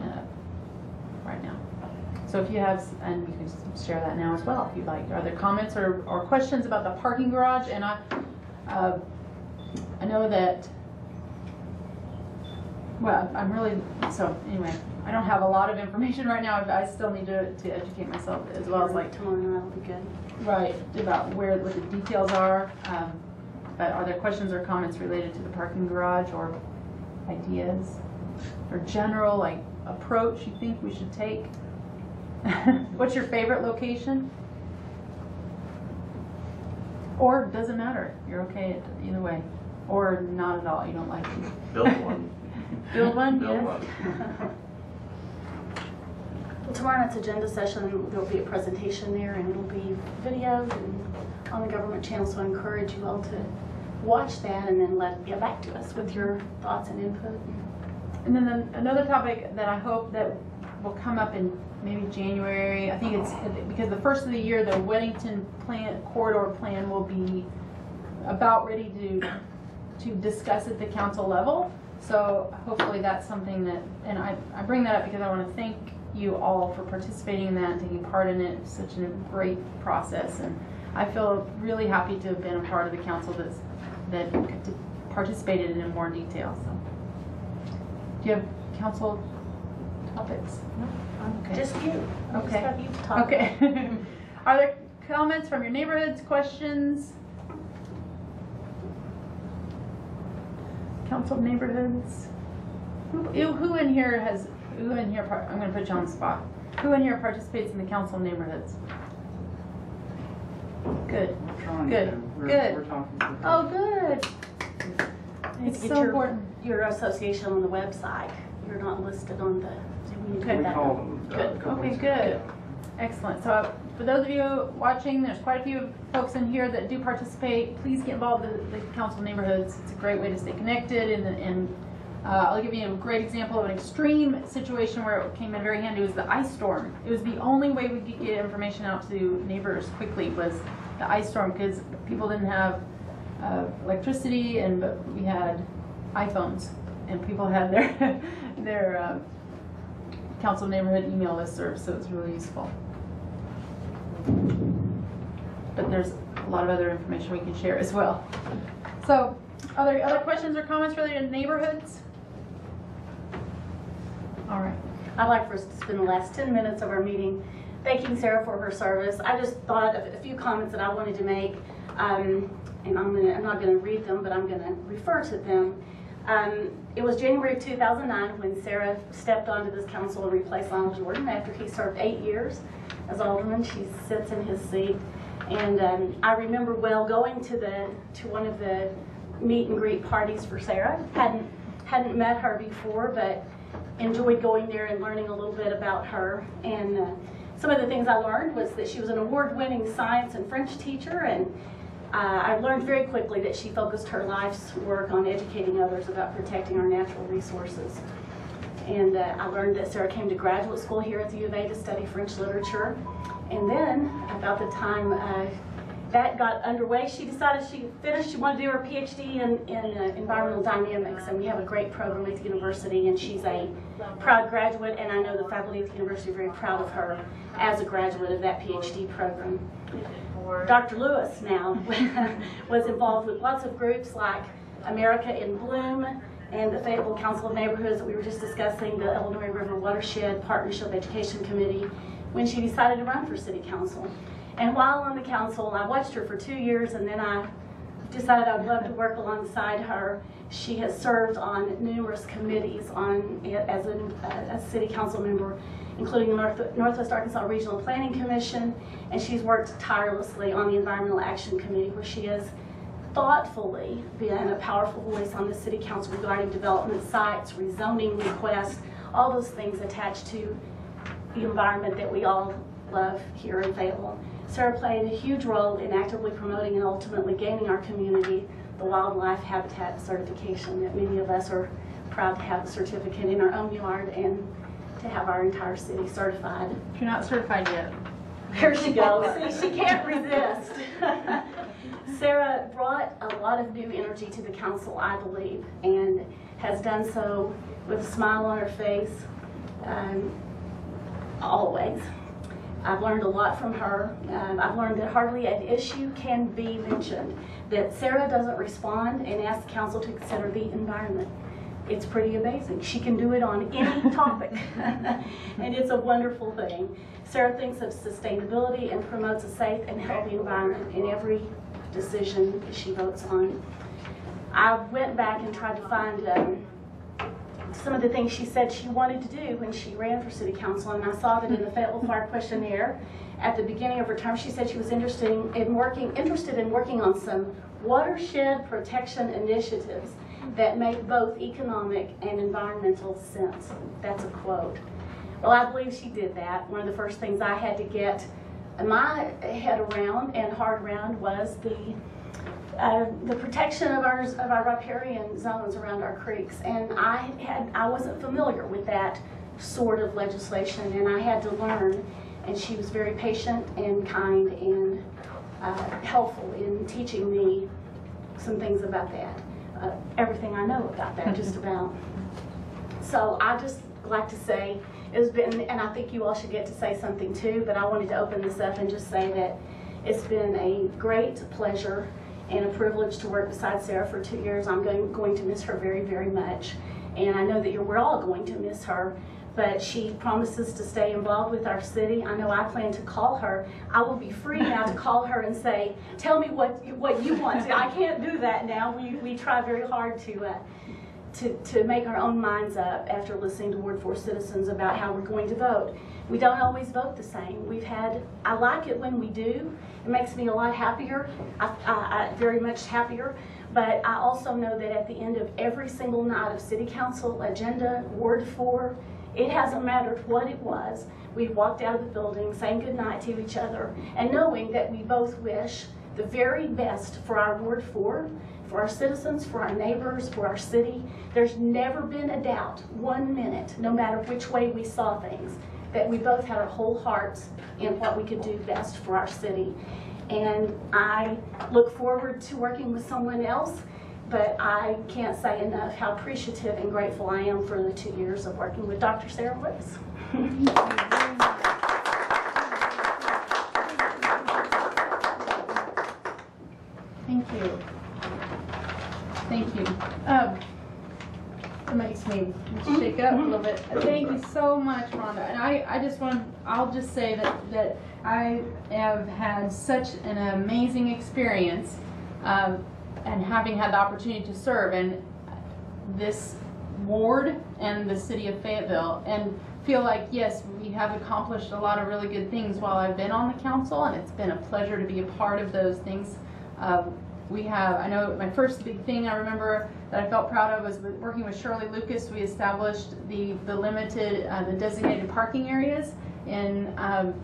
right now. So if you have, and you can share that now as well if you'd like. Are there comments or questions about the parking garage? And I know that, well, I'm really, so anyway, I don't have a lot of information right now. I still need to educate myself as well as like tomorrow night will be good. Right, about what the details are. But are there questions or comments related to the parking garage or ideas or general like approach you think we should take? What's your favorite location? Or doesn't matter, you're okay either way, or not at all, you don't like it. Build one. Build one, Build yes. one. Well, tomorrow night's agenda session, there'll be a presentation there, and it'll be videoed and on the government channel, so I encourage you all to watch that and then get back to us with your thoughts and input. And then another topic that I hope that will come up in maybe January, I think it's because the first of the year, the Weddington corridor plan will be about ready to discuss at the council level. So hopefully that's something that, and I bring that up because I want to thank you all for participating in that and taking part in it. It's such a great process, and I feel really happy to have been a part of the council that participated in more detail. So, do you have council topics? No? Okay. Just you. Okay. Just have you talk. Okay. Are there comments from your neighborhoods? Questions? Council of neighborhoods. Who in here has? Who in here? I'm going to put you on the spot. Who in here participates in the council of neighborhoods? Good. We're trying Good. to. Good. We're talking. Oh, good. It's Get so important. your association on the website. You're not listed on the. We need to Okay. put that call on. them. Good. Okay, good. Excellent. So for those of you watching, there's quite a few folks in here that do participate. Please get involved in the council neighborhoods. It's a great way to stay connected. And I'll give you a great example of an extreme situation where it came in very handy. It was the ice storm. It was the only way we could get information out to neighbors quickly was the ice storm, because people didn't have electricity, but we had iPhones, and people had their council neighborhood email listserv, so it's really useful. But there's a lot of other information we can share as well. So, other questions or comments for the neighborhoods? All right. I'd like for us to spend the last 10 minutes of our meeting thanking Sarah for her service. I just thought of a few comments that I wanted to make, and I'm not going to read them, but I'm going to refer to them. It was January of 2009 when Sarah stepped onto this council and replaced Lionel Jordan after he served 8 years as alderman. She sits in his seat, and I remember well going to one of the meet and greet parties for Sarah. Hadn't met her before, but enjoyed going there and learning a little bit about her. And some of the things I learned was that she was an award-winning science and French teacher, and I learned very quickly that she focused her life's work on educating others about protecting our natural resources. And I learned that Sarah came to graduate school here at the U of A to study French literature. And then, about the time that got underway, she decided she wanted to do her PhD in environmental dynamics, and we have a great program at the university, and she's a proud graduate, and I know the faculty at the university are very proud of her as a graduate of that PhD program. Dr. Lewis now was involved with lots of groups like America in Bloom and the Fayetteville Council of Neighborhoods that we were just discussing, the Illinois River Watershed Partnership Education Committee, when she decided to run for city council. And while on the council, I watched her for 2 years, and then I decided I'd love to work alongside her. She has served on numerous committees as a city council member, including the Northwest Arkansas Regional Planning Commission, and she's worked tirelessly on the Environmental Action Committee, where she has thoughtfully been a powerful voice on the city council regarding development sites, rezoning requests, all those things attached to the environment that we all love here in Fayetteville. Sarah played a huge role in actively promoting and ultimately gaining our community the wildlife habitat certification that many of us are proud to have a certificate in our own yard and to have our entire city certified. If you're not certified yet. There she goes. See, she can't resist. Sarah brought a lot of new energy to the council, I believe, and has done so with a smile on her face, always. I've learned a lot from her. I've learned that hardly an issue can be mentioned that Sarah doesn't respond and ask the council to consider the environment. It's pretty amazing. She can do it on any topic, and it's a wonderful thing. Sarah thinks of sustainability and promotes a safe and healthy environment in every decision that she votes on. I went back and tried to find some of the things she said she wanted to do when she ran for city council, and I saw that in the Fayetteville Fire questionnaire at the beginning of her term. She said she was interested in working on some watershed protection initiatives that make both economic and environmental sense. That's a quote. Well, I believe she did that. One of the first things I had to get my head around and heart around was the protection of our riparian zones around our creeks, and I wasn't familiar with that sort of legislation, and I had to learn. And she was very patient and kind and helpful in teaching me some things about that. Everything I know about that, just about. So I just like to say it's been, and I think you all should get to say something too, but I wanted to open this up and just say that it's been a great pleasure and a privilege to work beside Sarah for 2 years. I'm going to miss her very, very much. And I know that we're all going to miss her, but she promises to stay involved with our city. I know I plan to call her. I will be free now to call her and say, tell me what you want to. I can't do that now. We try very hard to make our own minds up after listening to Ward 4 citizens about how we're going to vote. We don't always vote the same. I like it when we do. It makes me a lot happier, very much happier. But I also know that at the end of every single night of city council agenda, Ward 4, it hasn't mattered what it was. We walked out of the building saying goodnight to each other and knowing that we both wish the very best for our Ward 4, for our citizens, for our neighbors, for our city. There's never been a doubt, 1 minute, no matter which way we saw things, that we both had our whole hearts in what we could do best for our city. And I look forward to working with someone else, but I can't say enough how appreciative and grateful I am for the 2 years of working with Dr. Sarah Lewis. Thank you. Thank you. It makes me shake up a little bit. Thank you so much, Rhonda. And I'll just say that I have had such an amazing experience, and having had the opportunity to serve in this ward and the city of Fayetteville, and feel like, yes, we have accomplished a lot of really good things while I've been on the council, and it's been a pleasure to be a part of those things. I know my first big thing I remember that I felt proud of was working with Shirley Lucas. We established the designated parking areas, and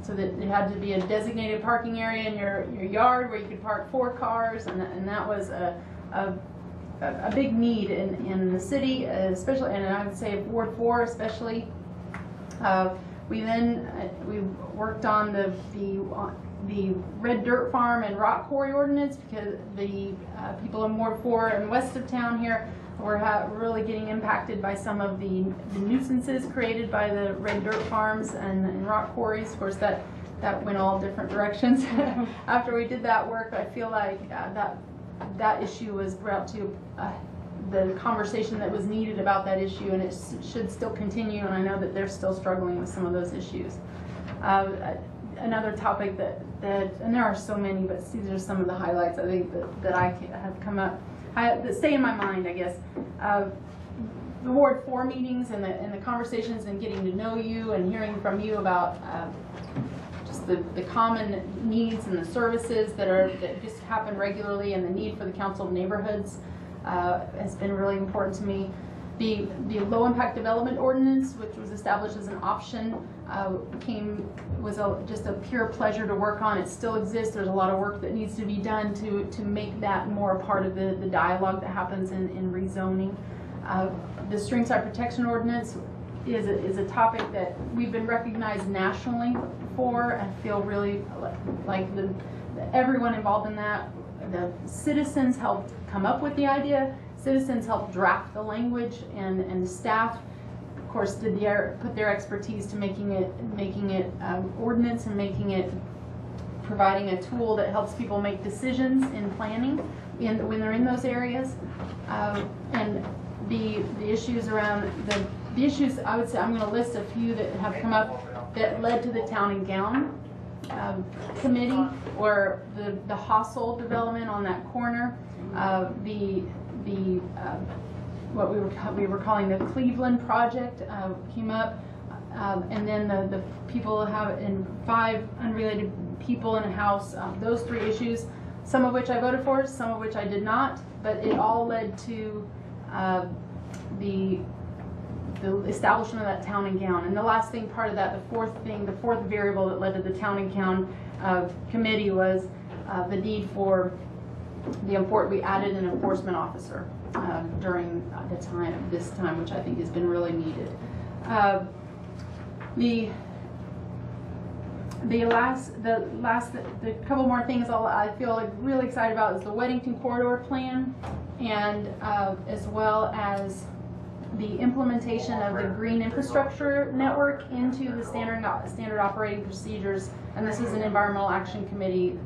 so that it had to be a designated parking area in your yard where you could park 4 cars, and that was a big need in the city, especially, and I would say Ward 4 especially. We worked on the red dirt farm and rock quarry ordinance, because the people in Ward 4 and west of town here were really getting impacted by some of the nuisances created by the red dirt farms and rock quarries. Of course, that that went all different directions. After we did that work, I feel like that issue was brought to the conversation that was needed about that issue, and it should still continue, and I know that they're still struggling with some of those issues. Another topic that and there are so many, but these are some of the highlights I think that I have come up, that stay in my mind, I guess. The Ward 4 meetings and the conversations and getting to know you and hearing from you about just the common needs and the services that just happen regularly, and the need for the Council of Neighborhoods has been really important to me. The low impact development ordinance, which was established as an option, was just a pure pleasure to work on. It still exists. There's a lot of work that needs to be done to make that more a part of the dialogue that happens in rezoning. The streamside protection ordinance is a topic that we've been recognized nationally for. I feel really like everyone involved in that. The citizens helped come up with the idea. Citizens helped draft the language, and the staff, of course, put their expertise to making it ordinance and providing a tool that helps people make decisions in planning when they're in those areas. And the issues around the issues, I would say, I'm going to list a few that have come up that led to the Town and Gown committee, or the hostel development on that corner, what we were calling the Cleveland project came up, and then the people in 5 unrelated people in a house. Those 3 issues, some of which I voted for, some of which I did not, but it all led to the establishment of that Town and Gown. And the last thing, part of that, the fourth variable that led to the Town and Gown committee was the need for we added an enforcement officer during this time, which I think has been really needed. The couple more things I feel like really excited about is the Weddington Corridor Plan, and as well as the implementation of the Green Infrastructure Network into the standard operating procedures. And this is an Environmental Action Committee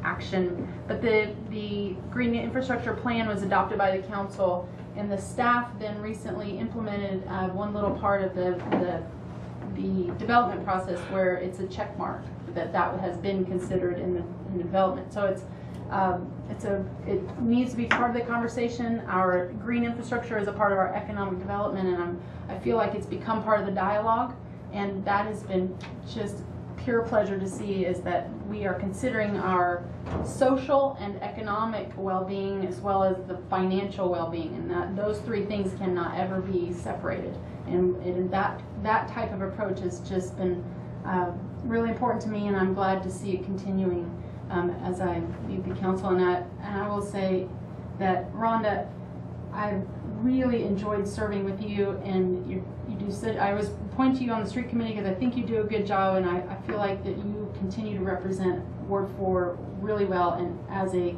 action, but the Green Infrastructure Plan was adopted by the council, and the staff then recently implemented one little part of the development process where it's a check mark that has been considered in the development. So it needs to be part of the conversation. Our green infrastructure is a part of our economic development, and I feel like it's become part of the dialogue, and that has been just pure pleasure to see, is that we are considering our social and economic well-being as well as the financial well-being, and that those 3 things cannot ever be separated. And that type of approach has just been really important to me, and I'm glad to see it continuing as I lead the council. And I will say that, Rhonda, I really enjoyed serving with you, and you do. I was pointing to you on the street committee because I think you do a good job, and I feel like that you continue to represent Ward 4 really well. And as a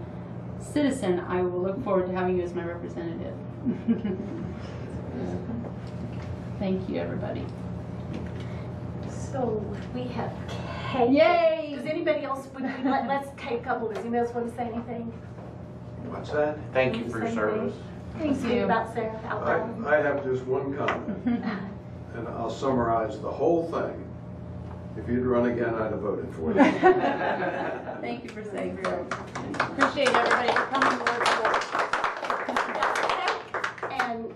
citizen, I will look forward to having you as my representative. Thank you, everybody. So we have cake. Yay! Does anybody else? Let's take a couple. Does anybody else want to say anything? What's that? Thank you for your service. Thank you. About Sarah out there. I have just one comment, and I'll summarize the whole thing. If you'd run again, I'd have voted for you. Thank you for saying so. Appreciate everybody for coming to Ward 4. And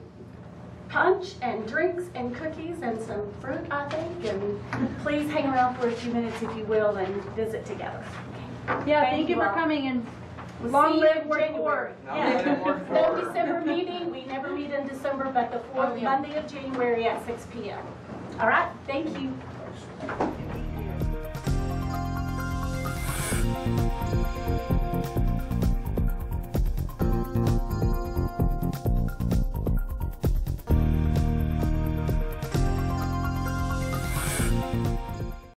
punch and drinks and cookies and some fruit, I think. And please hang around for a few minutes, if you will, and visit together. Yeah, thank you for coming, and long live Ward 4. No December meeting. We never meet in December, but the 4th Monday of January at 6 p.m. All right, thank you.